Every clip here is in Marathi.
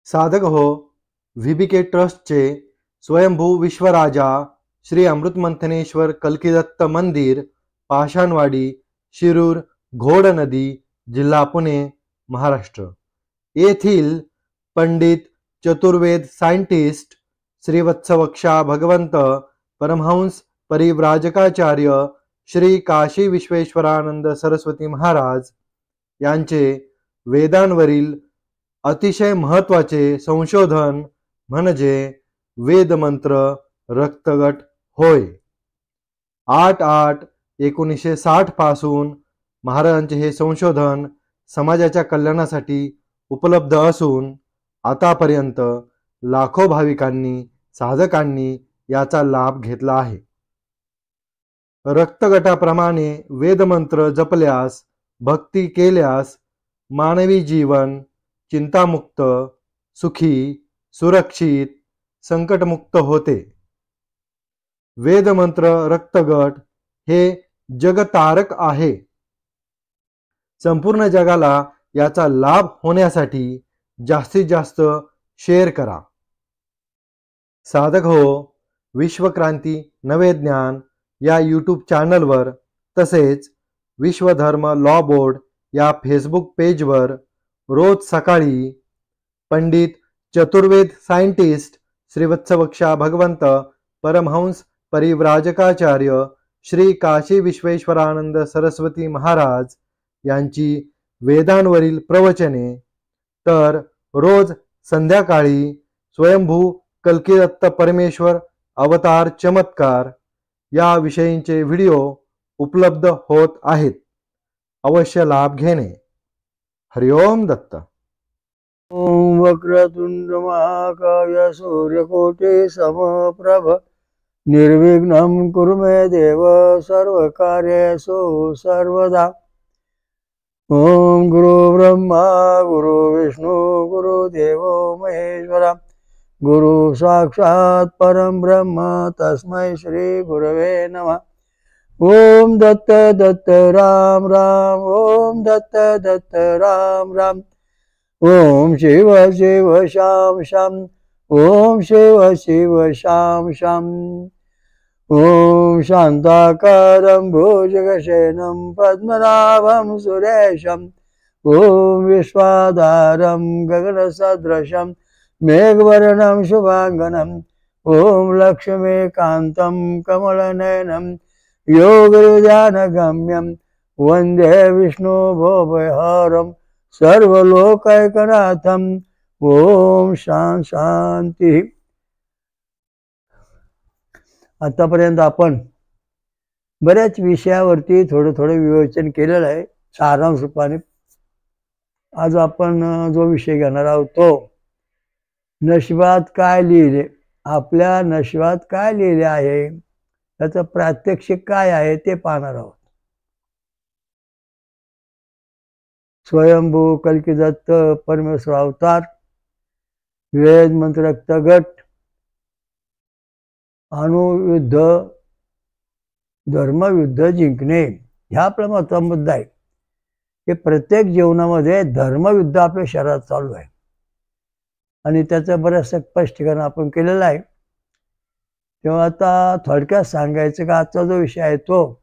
साधक हो, व्हीबीके ट्रस्टचे स्वयंभू विश्वराजा श्री अमृतमंथनेश्वर कल्किदत्त मंदिर, पाषाणवाडी, शिरूर, घोड नदी, जिल्हा पुणे, महाराष्ट्र येथील पंडित चतुर्वेद सायंटिस्ट श्रीवत्सवक्षा भगवंत परमहंस परिव्राजकाचार्य श्री काशी विश्वेश्वरानंद सरस्वती महाराज यांचे वेदांवरील अतिशय महत्त्वाचे संशोधन म्हणजे वेदमंत्र रक्तगट होय. 8/8/1960 पासून महाराजांचे हे संशोधन समाजाच्या कल्याणासाठी उपलब्ध असून आतापर्यंत लाखो भाविकांनी साधकांनी याचा लाभ घेतला आहे. रक्तगटाप्रमाणे वेदमंत्र जपल्यास, भक्ती केल्यास मानवी जीवन चिंतामुक्त, सुखी, सुरक्षित, संकटमुक्त होते. वेदमंत्र रक्तगट हे जगतारक आहे. संपूर्ण जगाला याचा लाभ होण्यासाठी जास्तीत जास्त शेअर करा. साधक हो, विश्वक्रांती नवे ज्ञान या यूट्यूब चॅनलवर तसेच विश्वधर्म लॉ बोर्ड या फेसबुक पेजवर रोज सकाळी पंडित चतुर्वेद सायंटिस्ट श्रीवत्सवक्षा भगवंत परमहंस परिव्राजकाचार्य श्री काशी विश्वेश्वरानंद सरस्वती महाराज यांची वेदांवरील प्रवचने, तर रोज संध्याकाळी स्वयंभू कल्किदत्त परमेश्वर अवतार चमत्कार या विषयींचे व्हिडिओ उपलब्ध होत आहेत. अवश्य लाभ घेणे. हरिओम दत्त. ओम वक्रतुंड महाकाय सूर्यकोटि समप्रभ निर्विघ्नं कुरु मे देव सर्वकार्येषु सर्वदा. ओम गुरु ब्रह्मा गुरु विष्णु गुरु देवो महेश्वरा गुरु साक्षात् परम ब्रह्म तस्मै श्री गुरवे नमः. ओम दत्त दत्त राम राम ओम दत्त दत्त राम राम. ओम शिव शिव शाम शाम ओम शिव शिव शाम शाम. ओम शांताकारं भुजगशयनं पद्मनाभं सुरेशं ओम विश्वाधारं गगनसदृशं मेघवर्णं शुभांगनं ओम लक्ष्मीकान्तं कमलनयनं योगहृदयानगम्यं वन्दे विष्णुभवभयहरं सर्वलोकैकनाथं. ओम शांती. आतापर्यंत आपण बऱ्याच विषयावरती थोडं विवेचन केलेलं आहे सारांश रूपाने. आज आपण जो विषय घेणार आहोत तो नशिबात काय लिहिले, आपल्या नशिबात काय लिहिले आहे, त्याचं प्रात्यक्षिक काय आहे ते पाहणार आहोत. स्वयंभू कल्किदत्त परमेश्वर अवतार, वेद मंत्र रक्तगट, अणुयुद्ध, धर्मयुद्ध जिंकणे ह्या आपला महत्त्वाचा मुद्दा आहे की प्रत्येक जीवनामध्ये धर्मयुद्ध आपल्या शरीरात चालू आहे आणि त्याचं बरंचसं स्पष्टीकरण आपण केलेलं आहे. तेव्हा आता थोडक्यात सांगायचं का आजचा जो विषय आहे तो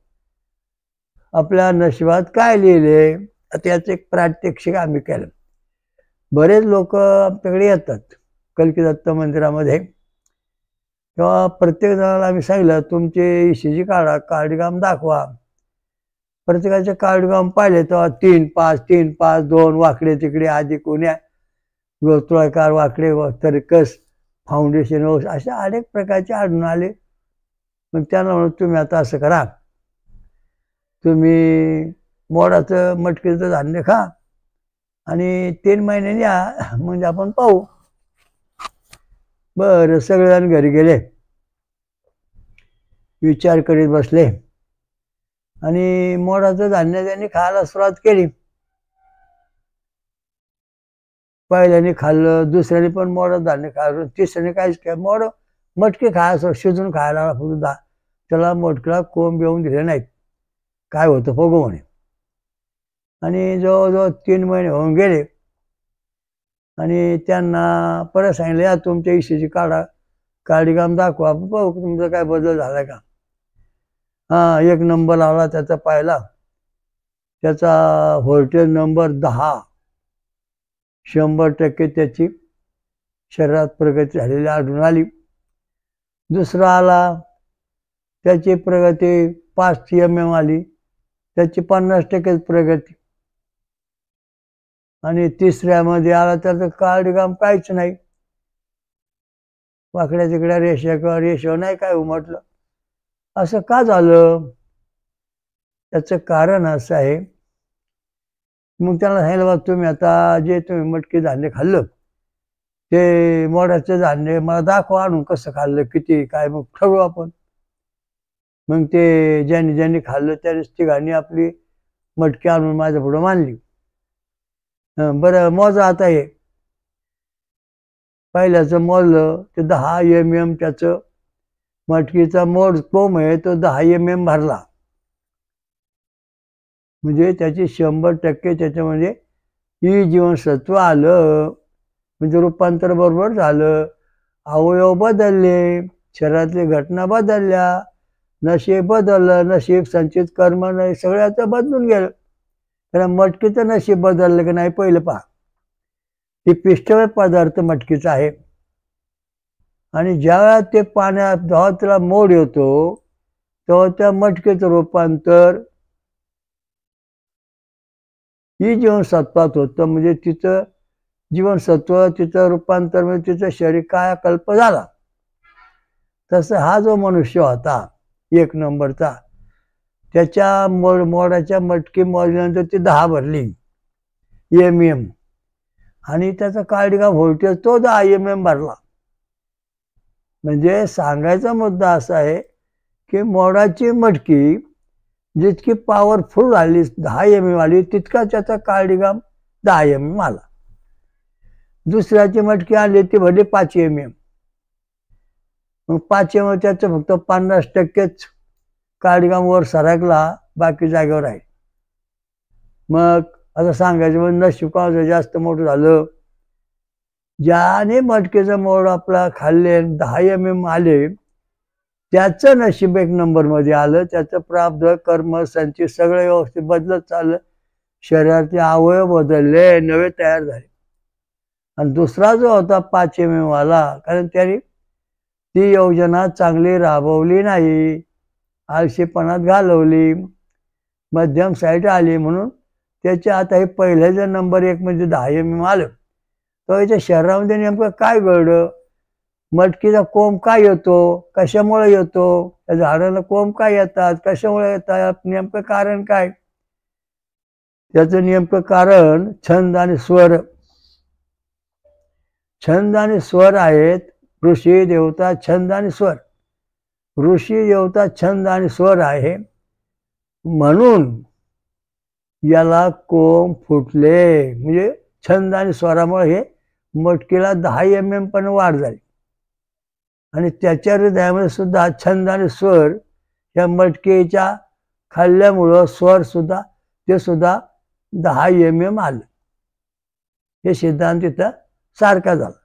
आपल्या नशिबात काय लिहिले, त्याचं एक प्रात्यक्षिक आम्ही केलं. बरेच लोक आमच्याकडे येतात कल्किदत्त मंदिरामध्ये, तेव्हा प्रत्येक जणाला आम्ही सांगितलं तुमचे ECG काढा, कार्डिग्राम दाखवा. प्रत्येकाचे कार्डिग्राम पाहिले तेव्हा 3-5 3-5 2 वाकडे तिकडे आधी कोण्या गोत्राकार वाकडे तरकस फाउंडेशन असे अनेक प्रकारचे आढळून आले. मग त्यांना म्हणून तुम्ही आता असं करा, तुम्ही मोडाचं मटकीचं धान्य खा आणि 3 महिन्यांनी या म्हणजे आपण पाहू. बरं, सगळेजण घरी गेले, विचार करीत बसले आणि मोडाचं धान्य त्यांनी खायला सुरुवात केली. पहिल्याने खाल्लं, दुसऱ्याने पण मोडं धान्य खायला, तिसऱ्याने काहीच काय मोडं मटके खायचं शिजून खायला फक्त त्याला मोटकीला कोंब येऊन दिले नाहीत. काय होतं बघू म्हणे. आणि जवळजवळ 3 महिने होऊन गेले. आणि त्यांना परत सांगितलं, या तुमच्या इशीची काळीगाम दाखवा, बघू तुमचा काय बदल झाला का. हा, 1 नंबर आला त्याचा पाहिला. त्याचा व्होल्टेज नंबर 10. 100% त्याची शरीरात प्रगती झालेली आढळून आली. दुसरा आला, त्याची प्रगती 5 mm आली, त्याची 50% प्रगती. आणि तिसऱ्यामध्ये आला त्याचं काळीगाम काहीच नाही, वाकड्या तिकड्या रेषा नाही काय उमटलं. असं का झालं? त्याचं कारण असं आहे. मग त्याला सांगितलं, बा तुम्ही आता जे तुम्ही मटकी धान्य खाल्लं ते मोडाचं धान्य मला दाखवा आणून, कसं खाल्लं, किती काय, मग ठरवू आपण. मग ते ज्यांनी खाल्लं त्यानेच तिघांनी आपली मटकी आणून माझ्या पुढं मांडली. बरं, मोजा आता हे. पहिल्याचं मोजलं ते 10 mm त्याचं मटकीचा मोड कोंब आहे तो 10 mm भरला. म्हणजे त्याची 100% त्याच्यामध्ये ई जीवनसत्व आलं, म्हणजे रूपांतर बरोबर झालं. अवयव बदलले, शरीरातली घटना बदलल्या, नशीब बदललं, नशीब संचित कर्म नाही सगळ्याचं बदलून गेलं. त्याला मटकीचं नशीब बदललं की नाही पहिलं पहा. ही पिष्टमय पदार्थ मटकीचा आहे. आणि ज्यावेळा ते पाण्यात जेव्हा त्याला मोड येतो तेव्हा त्या मटकीचं रूपांतर ही जीवनसत्वात होतं. म्हणजे तिचं जीवनसत्व, तिचं रूपांतर म्हणजे तिचं शरीर कायाकल्प झाला. तसं हा जो मनुष्य होता 1 नंबरचा, त्याच्या मोडाच्या मटकी मोजल्यानंतर ती 10 भरली mm, आणि त्याचा काळीगाम व्होल्टेज तो 10 mm भरला. म्हणजे सांगायचा मुद्दा असा आहे की मोडाची मटकी जितकी पॉवरफुल आली 10 mm आली, तितका त्याचा काळीगाम 10 mm आला. दुसऱ्याची मटकी आली ती भरली 5 mm. मग 5 mm त्याचं फक्त 50%च काळीगाम वर सरकला, बाकी जागेवर आहे. मग असं सांगायचं म्हणजे नशीब कोणाचं जास्त मोठं झालं, ज्याने मटकीचं मोड आपला खाल्ले 10 mm आले त्याचं नशीब 1 नंबरमध्ये आलं. त्याचं प्राप्त कर्म संचित सगळं व्यवस्थित बदलत चाललं, शरीरातले अवयव बदलले, नवे तयार झाले. आणि दुसरा जो होता 5 mm वाला, कारण त्याने ती योजना चांगली राबवली नाही, आळशीपणात घालवली, मध्यम साईड आली, म्हणून त्याच्या आता हे पहिलं जर नंबर 1 म्हणजे 10 mm आलं, तर याच्या शरीरामध्ये नेमकं काय घडलं, मटकीचा कोंब काय येतो, कशामुळे येतो, त्या झाडाला कोंब काय येतात, कशामुळे येतात, नेमकं कारण काय. त्याचं नेमकं कारण छंद आणि स्वर. छंद आणि स्वर आहेत. ऋषी देवता छंद आणि स्वर. ऋषी देवता छंद आणि स्वर आहे, म्हणून याला कोंब फुटले. म्हणजे छंद आणि स्वरामुळे हे मटकीला 10 mm पण वाढ झाली. आणि त्याच्या हृदयामध्ये सुद्धा छंद आणि स्वर या मटकीच्या खाल्ल्यामुळं स्वर सुद्धा ते सुद्धा 10 mm आलं. हे सिद्धांत तिथं सारखा झाला.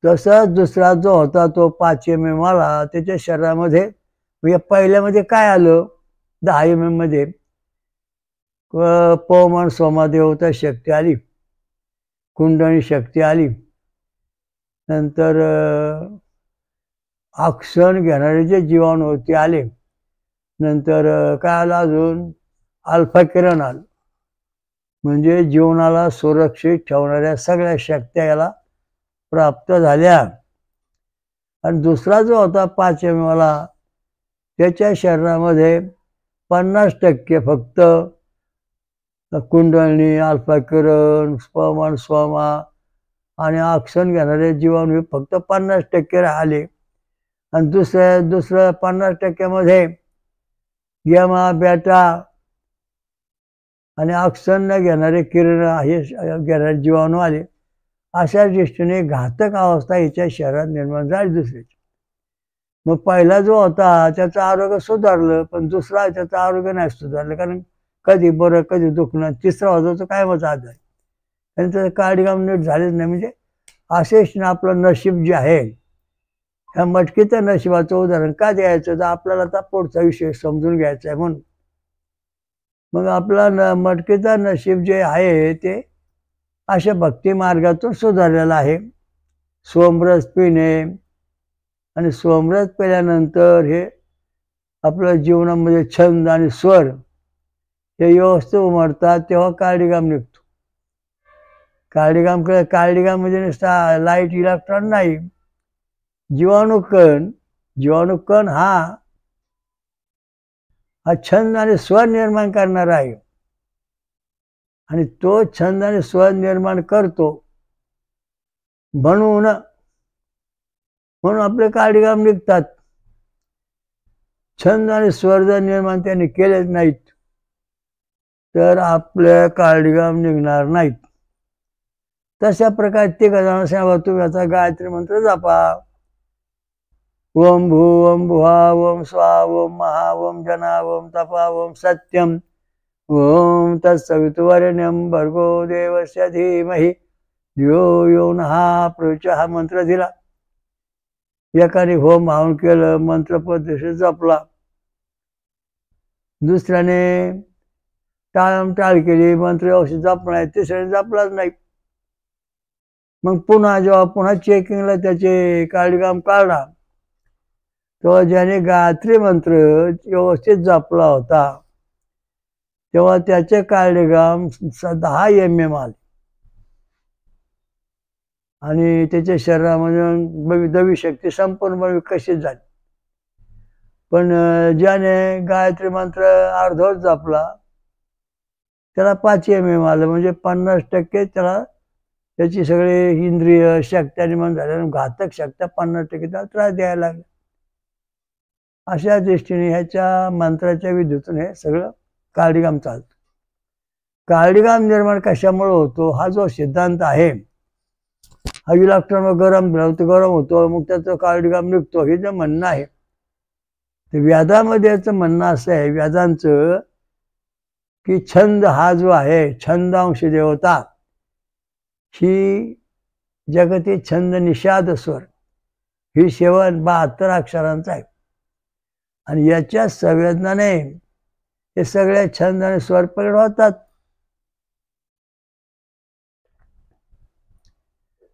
तसंच दुसरा जो होता तो 5 mm आला, त्याच्या शरीरामध्ये म्हणजे पहिल्यामध्ये काय आलं 10 mm मध्ये, पवमान सोमादेवता शक्ती आली, कुंडळी शक्ती आली, नंतर ऑक्सिजन घेणारे जे जीवाणू होते आले, नंतर काय आलं अजून अल्फा किरण आलं. म्हणजे जीवनाला सुरक्षित ठेवणाऱ्या सगळ्या शक्त्या याला प्राप्त झाल्या. आणि दुसरा जो होता 5 mm वाला, त्याच्या शरीरामध्ये 50% फक्त कुंडळणी, अल्फा किरण, पवमान सोमा आणि ऑक्सिजन घेणारे जीवाणू फक्त 50% राहिले. आणि दुसऱ्या 50% मध्ये गॅमा, बेटा आणि ऑक्सिजन न घेणारे किरण हे घेणारे जीवाणू आले. अशा दृष्टीने घातक अवस्था हिच्या शरीरात निर्माण झाली दुसऱ्याची. मग पहिला जो होता त्याचं आरोग्य सुधारलं, पण दुसरा त्याचं आरोग्य नाही सुधारलं, कारण कधी बरं कधी दुखणं. तिसरा होता तो काय माझा आजार. त्यांचं काळीगाम नीट झालेच नाही. म्हणजे असेच आपलं नशीब जे आहे, ह्या मटकीच्या नशिबाचं उदाहरण का द्यायचं, तर आपल्याला आता पुढचा विषय समजून घ्यायचा आहे म्हणून. मग आपला मटकीचा नशीब जे आहे ते अशा भक्ती मार्गातून सुधारलेला आहे. सोमरस पिणे आणि सोमरस पिल्यानंतर हे आपल्या जीवनामध्ये छंद आणि स्वर हे व्यवस्थित उमटतात, तेव्हा काळीगाम निघतो. काळीगाम म्हणजे नुसता लाईट इलेक्ट्रॉन नाही, जीवाणुकण हा छंद आणि स्वर निर्माण करणारा आहे. आणि तो छंद आणि स्वर निर्माण करतो म्हणून आपले काळीगाम निघतात. छंद आणि स्वर जर निर्माण त्यांनी केलेच नाहीत तर आपले काळीगाम निघणार नाहीत. तशा प्रकारे ते गजानन सांगा, तुम्ही आता गायत्री मंत्र जपा. ओम भू ओम भुवा ओम स्वा ओम महा ओम जना ओम तपा ओम सत्यम ओम तत्सवितुर्वरेण्यं भर्गो देवस्य धीमहि धियो यो नः प्रचोदयात् हा मंत्र दिला. एकाने होम हवन केलं, मंत्र पद्धतीने जपला, दुसऱ्याने टाळमटाळ केली, मंत्र व्यवस्थित जपला नाही, तिसऱ्याने जपलाच नाही. मग पुन्हा चेकिंगला त्याचे काळीगाम काढला, तेव्हा ज्याने गायत्री मंत्र व्यवस्थित जपला होता तेव्हा त्याचे काळीगाम 10 mm आले आणि त्याच्या शरीरामध्ये दैवी शक्ती संपूर्णपणे विकसित झाली. पण ज्याने गायत्री मंत्र अर्धवट जपला त्याला 5 mm आलं, म्हणजे 50% त्याला त्याची सगळे इंद्रिय शक्त्या निर्माण झाल्या, घातक शक्त्या 50% त्याला त्रास द्यायला लागला. अशा दृष्टीने ह्याच्या मंत्राच्या विद्युतून हे सगळं काळीगाम चालतं. काळीगाम निर्माण कशामुळे होतो हा जो सिद्धांत आहे, हा इलेक्ट्रॉन गरम होतो, मग त्याचं काळीगाम निघतो, हे जे म्हणणं आहे ते वेदामध्ये याचं म्हणणं असं आहे, वेदांचं, की छंद हा जो आहे, छंदांश देवता ही जगती छंद निषाद स्वर ही 72 अक्षरांचा आहे आणि याच्या संवेदनाने हे सगळे छंद आणि स्वर प्रकट होतात.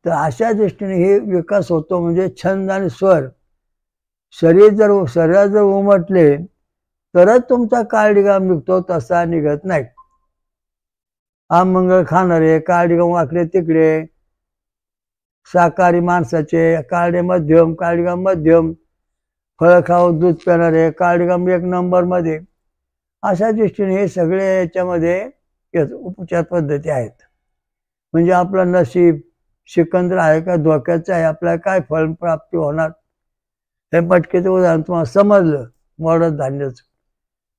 तर अशा दृष्टीने हे विकास होतो. म्हणजे छंद आणि स्वर शरीरात जर उमटले तरच तुमचा काळीगाम निघतो, तसा निघत नाही. आमंगळ खाणारे काळीगाम वाकडे तिकडे, शाकाहारी माणसाचे काळीगाम मध्यम, फळ खाऊन दूध पिणारे काळीगाम 1 नंबरमध्ये. अशा दृष्टीने हे सगळे याच्यामध्ये उपचार पद्धती आहेत. म्हणजे आपलं नशीब सिकंदर आहे का धोक्याचं आहे, आपल्याला काय फळ प्राप्ती होणार, हे मटकीचं उदाहरण तुम्हाला समजलं मोडत धान्याचं.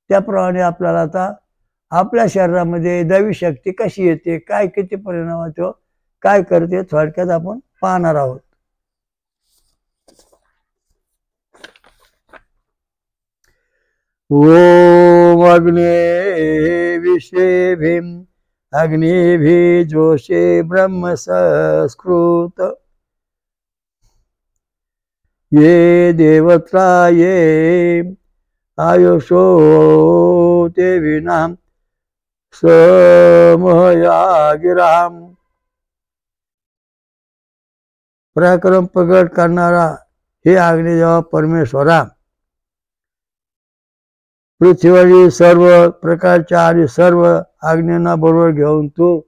त्याप्रमाणे आपल्याला आता आपल्या शरीरामध्ये दैवी शक्ती कशी येते, काय किती परिणाम होतो, काय करते, थोडक्यात आपण पाहणार आहोत. ओम अग्ने विश्वेभिम अग्निभि जोषे ब्रह्म संस्कृत ये देवता ये आयुषो ते विना समया गिराम. पराक्रम प्रगट करणारा हे अग्निदेवा परमेश्वरा, पृथ्वीवरील सर्व प्रकारच्या आणि सर्व आज्ञांना बरोबर घेऊन तू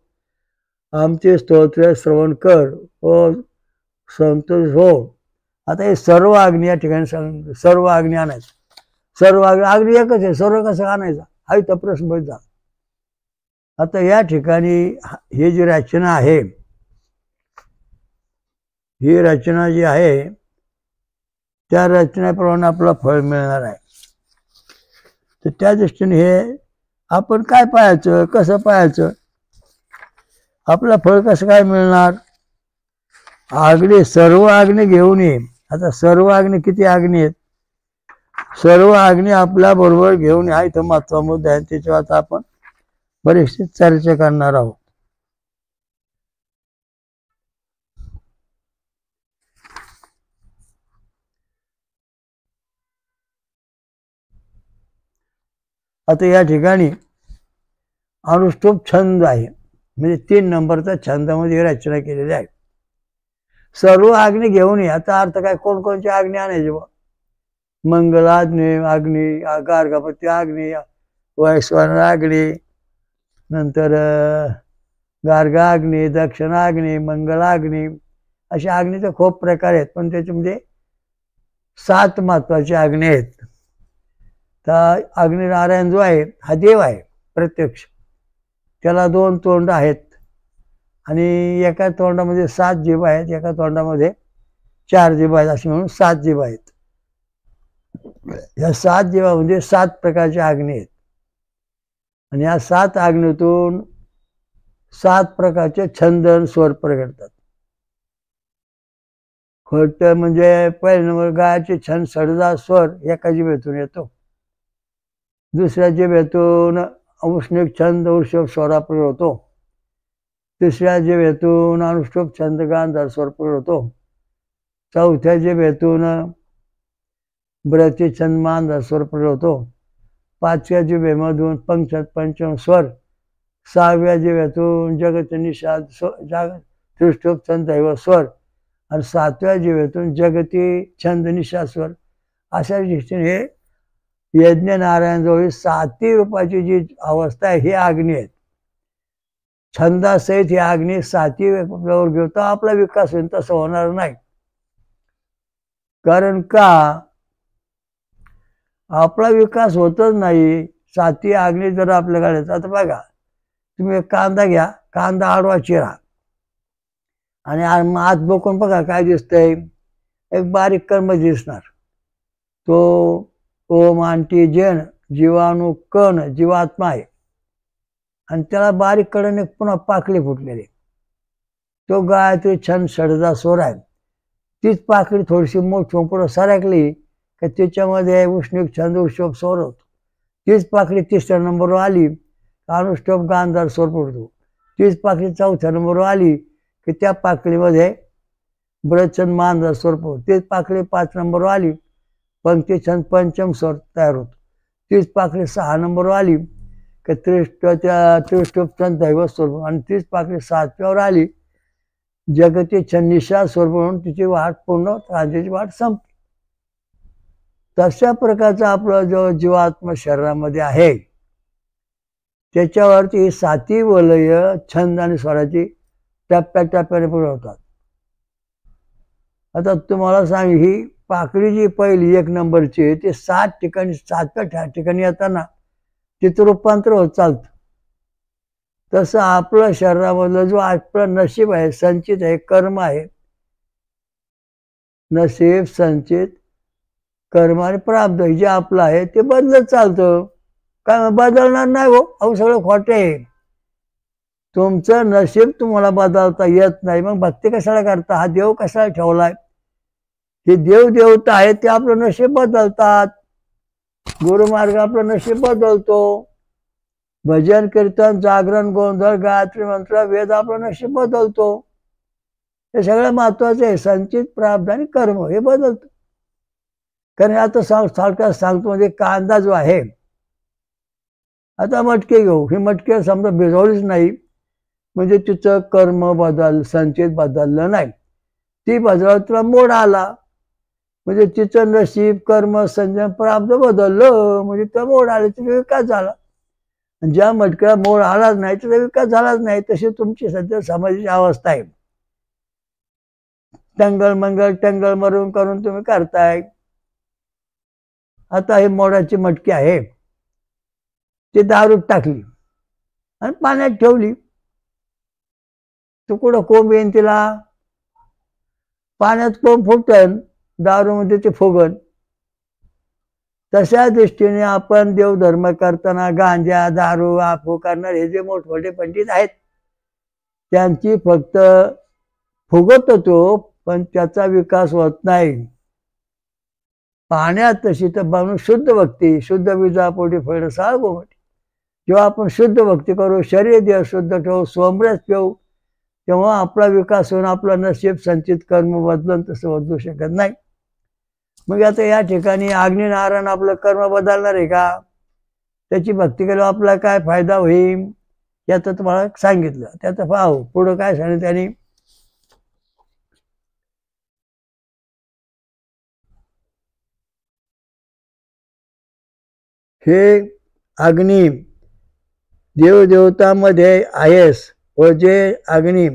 आमचे स्तोत्र श्रवण कर व संतोष हो. आता हे सर्व आज्ञा या ठिकाणी सांग, सर्व आज्ञा आणायचं, सर्व आज्ञा एकच आहे, सर्व कसं आणायचा हा इथं प्रश्न बघा. आता या ठिकाणी हे जी रचना आहे, ही रचना जी आहे त्या रचनेप्रमाणे आपलं फळ मिळणार आहे. तर त्या दृष्टीने हे आपण काय पाहायचं, कसं पाहायचं, आपलं फळ कसं काय मिळणार. सर्व आज्ञा घेऊन ये. आता सर्व आज्ञा किती आज्ञा आहेत, सर्व आज्ञा आपल्या बरोबर घेऊन हा इथं महत्त्वाचा मुद्दा आहे. त्याच्यावर आता आपण बरीचशी चर्चा करणार आहोत. आता या ठिकाणी अनुष्टुप छंद आहे, म्हणजे 3 नंबरचा छंदामध्ये रचना केलेली आहे. सर्व आग्नी घेऊन याचा अर्थ काय, कोणकोणची आग्नी आणायची बा? मंगलाग्नी, अग्नी, गार्गपत्य अग्नी, वैश्वानर अग्नी, नंतर गार्गाग्नी, दक्षिणाग्नी, मंगलाग्नी, अशा अग्नीचे खूप प्रकार आहेत, पण त्याच्यामध्ये 7 महत्वाचे अग्नी आहेत. तर अग्निनारायण जो आहे हा देव आहे प्रत्यक्ष. त्याला 2 तोंड आहेत आणि एका तोंडामध्ये 7 जीभ आहेत, एका तोंडामध्ये 4 जीभ आहेत, असे म्हणून 7 जीभ आहेत. या 7 जीभामध्ये 7 प्रकारचे अग्नी आहेत आणि या 7 अग्नीतून 7 प्रकारचे छंद स्वर प्रगटतात. खोट म्हणजे पहिल्या नंबर गायचे छंद सडजा स्वर एका जिभेतून येतो. दुसऱ्या जिभेतून औष्णिक छंद ऋषभ स्वरा प्रगट होतो. तिसऱ्या जिभेतून अनुष्टुप छंद गांधार स्वर प्रगट होतो. चौथ्या जिभेतून ब्रती छंद मांधार स्वर प्रगट होतो. 5व्या जिभेमधून पंचम स्वर. 6व्या जिभेतून जगत निषाद त्रिष्टुप छंद दैव स्वर आणि 7व्या जिभेतून जगती छंद निषाद स्वर. अशा दृष्टीने यज्ञ नारायणजवळ 7 रूपाची जी अवस्था आहे ही अग्नी आहेत. छंदासहित ही अग्नी 7 वर घेऊ तर आपला विकास होईल, तसं होणार नाही. कारण का आपला विकास होतच नाही 7 अग्नी जर आपल्याकडे. आता बघा, तुम्ही एक कांदा घ्या, कांदा आडवा चिरा आणि आत बघून बघा काय दिसतंय, एक बारीक कर्म दिसणार. तो ओम अंटी जन जीवाणू कण जीवात्मा आहे आणि त्याला बारीक कडने पुन्हा पाकळी फुटलेली. तो गायत्री छंद षडजा स्वर आहे. तीच पाकळी थोडीशी मोठी पुढं सरकली की त्याच्यामध्ये उष्णिक छंद ऋषभ स्वर होतो. तीच पाकळी 3ऱ्या नंबरवर आली अनुष्टुप गांधार स्वर पडतो. तीच पाकळी 4थ्या नंबरवर आली की त्या पाकळीमध्ये ब्रजछंद मांधार स्वर पडतो. तीच पाकळी 5 नंबरवर आली पंक्ती छंद पंचम स्वर तयार होतो. तीच पाकळी 6 नंबरवर आली की त्रिष्टुप छंद दैव स्वर आणि तीच पाकळी 7व्यावर आली जगती छंद निषाद स्वर म्हणून तिची वाट पूर्ण कांद्याची वाट संपली. तशा प्रकारचा आपला जो जीवात्मा शरीरामध्ये आहे त्याच्यावरती 7 वलय छंद आणि स्वराची टप्प्याटप्प्याने पुरवतात. आता तुम्हाला सांग, ही पाकळी जी पहिली 1 नंबरची ते 7 ठिकाणी 7व्या ठिकाणी येताना तिथं रूपांतर होत चालतं. तसं आपलं शरीरामधलं जो आपलं नशीब आहे, संचित आहे, कर्म आहे, नशीब संचित कर्म आणि प्राप्त जे आपलं आहे ते बदलत चालतं. काय बदलणार नाही हो, अहो सगळं खोटं आहे. तुमचं नशीब तुम्हाला बदलता येत नाही, मग भक्ती कशाला करता, हा देव कशाला ठेवलाय? हे देव देवता आहे ते आपलं नशीब बदलतात. गुरुमार्ग आपलं नशीब बदलतो. भजन कीर्तन जागरण गोंधळ गायत्री मंत्र वेद आपलं नशीब बदलतो. हे सगळं महत्वाचं आहे. संचित प्राप्त आणि कर्म हे बदलतं. कारण आता सारखा सांगतो म्हणजे कांदा जो आहे, आता मटके घेऊ, ही मटके समजा भिजवलीच नाही म्हणजे तिचं कर्म संचित बदललं नाही. ती बदल तुला मोड आला म्हणजे तिचं नशीब कर्म संयम प्राप्त बदललं म्हणजे त्या मोड आले, तिचा विकास झाला. ज्या मटक्याला मोड आलाच नाही त्याचा विकास झालाच नाही. तशी तुमची सध्या समाजाची अवस्था आहे. टंगल मरून करून तुम्ही करताय. आता हे मोडाची मटकी आहे, ती दारूत टाकली आणि पाण्यात ठेवली, तू कुठं कोंब येईन तिला? पाण्यात कोंब फुटन, दारूमध्ये ते फुगन. तशा दृष्टीने आपण देवधर्म करताना गांजा दारू आफू करणारे हे जे मोठमोठे पंडित आहेत त्यांची फक्त फुगत होतो, पण त्याचा विकास होत नाही. पाण्यात तशी तर बनवून शुद्ध भक्ती, शुद्ध विजापोटी फळ साळ गोमटी. जेव्हा आपण शुद्ध भक्ती करू, शरीर देह शुद्ध ठेवू, सोमरस पिऊ, तेव्हा आपला विकास होऊन आपलं नशीब संचित कर्म बदलून तसं बदलू शकत नाही. मग आता या ठिकाणी अग्निनारायण आपलं कर्म बदलणार आहे का? त्याची भक्ती केल्यावर आपला काय फायदा होईल याचं तुम्हाला सांगितलं. त्याचं पाहू पुढं काय सांगितलं त्यांनी. हे अग्नी देवदेवतांमध्ये आहेस व जे अग्नी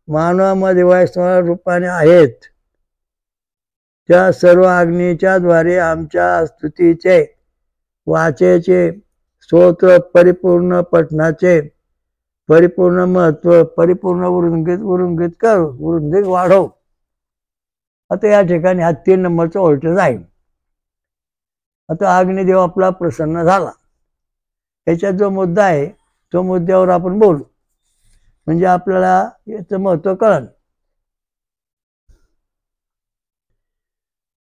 मानवामध्ये वैष्णव रूपाने आहेत त्या सर्व अग्नीच्या द्वारे आमच्या स्तुतीचे वाचेचे स्तोत्र परिपूर्ण पठणाचे परिपूर्ण महत्व परिपूर्ण वृंगित कर वृंगित वाढव. आता या ठिकाणी हा 3 नंबरचा व्होल्टेज आहे. आता अग्निदेव आपला प्रसन्न झाला. याच्यात जो मुद्दा आहे तो मुद्द्यावर आपण बोलू म्हणजे आपल्याला याचं महत्व कळेल.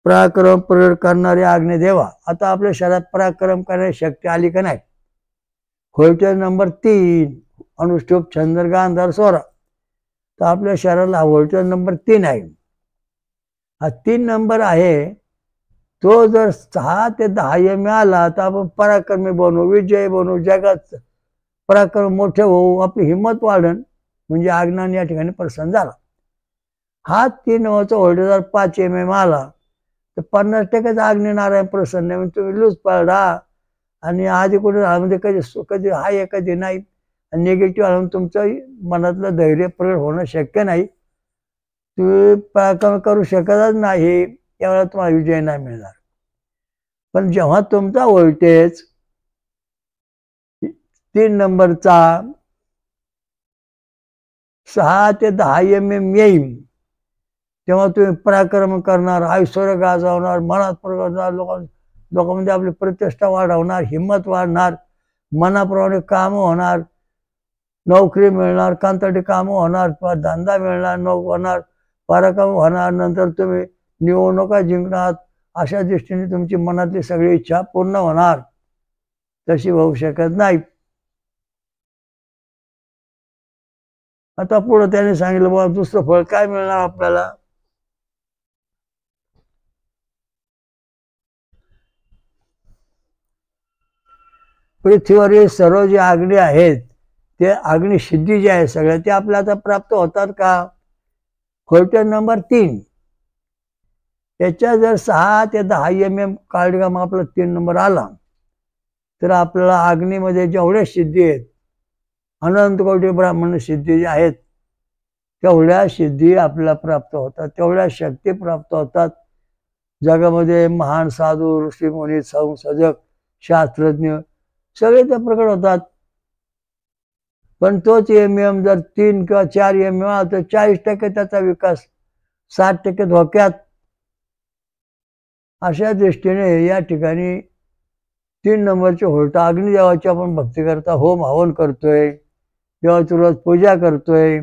पराक्रम प्रयोग करणारे अग्निदेवा. आता आपल्या शरीरात पराक्रम करण्याची शक्ती आली का नाही. व्होल्टेज नंबर 3 अनुष्टुप छंद गांधार स्वरा. तर आपल्या शरीराला व्होल्टेज नंबर 3 आहे. हा 3 नंबर आहे. तो जर 6 ते 10 मिळाला तर आपण पराक्रमी बनवू विजयी बनवू जगात पराक्रम मोठे होऊ आपली हिंमत वाढन म्हणजे अग्नान या ठिकाणी प्रसन्न झाला. हा 3 नंबरचा व्होल्टेज जर 5 mm आला तर 50% अग्नी नारायण प्रसन्न म्हणजे तुम्ही लूज पडा आणि आधी कुठे म्हणजे कधी आहे कधी नाही आणि निगेटिव्ह आलं तुमचं मनातलं धैर्य प्रगट होणं शक्य नाही. तुम्ही पराक्रम करू शकतच नाही त्यावेळेला तुम्हाला विजय नाही मिळणार. पण जेव्हा तुमचा व्होल्टेज 3 नंबरचा 6 ते 10 mm येईल तेव्हा तुम्ही पराक्रम करणार ऐश्वर्य गाजवणार मनात प्रगटणार लोकांमध्ये आपली प्रतिष्ठा वाढवणार हिंमत वाढणार मनाप्रमाणे कामं होणार नोकरी मिळणार कंत्राटी कामं होणार धंदा मिळणार होणार पराक्रम होणार. नंतर तुम्ही निवडणुका जिंकणार अशा दृष्टीने तुमची मनातली सगळी इच्छा पूर्ण होणार. तशी होऊ शकत नाही. आता पुढे त्याने सांगितलं बाबा दुसरं फळ काय मिळणार आपल्याला. पृथ्वीवरील सर्व जे अग्नी आहेत ते अग्नी सिद्धी जे आहे सगळ्या ते आपल्याला आता प्राप्त होतात का. व्होल्टेज नंबर 3 याच्या जर 6 ते 10 mm काळजीगाम आपला 3 नंबर आला तर आपल्याला अग्नीमध्ये जेवढ्या सिद्धी आहेत अनंत कोटी ब्राह्मण सिद्धी जे आहेत तेवढ्या सिद्धी आपल्याला प्राप्त होतात तेवढ्या शक्ती प्राप्त होतात. जगामध्ये महान साधू ऋषीमुनी संशोधक शास्त्रज्ञ सगळे ते प्रकट होतात. पण तोच MM जर 3 किंवा 4 MM आला तर 40% त्याचा विकास 60% धोक्यात. अशा दृष्टीने या ठिकाणी 3 नंबरचे व्होल्ट अग्निदेवाची आपण भक्ती करता होम हवन करतोय देवाची रोज पूजा करतोय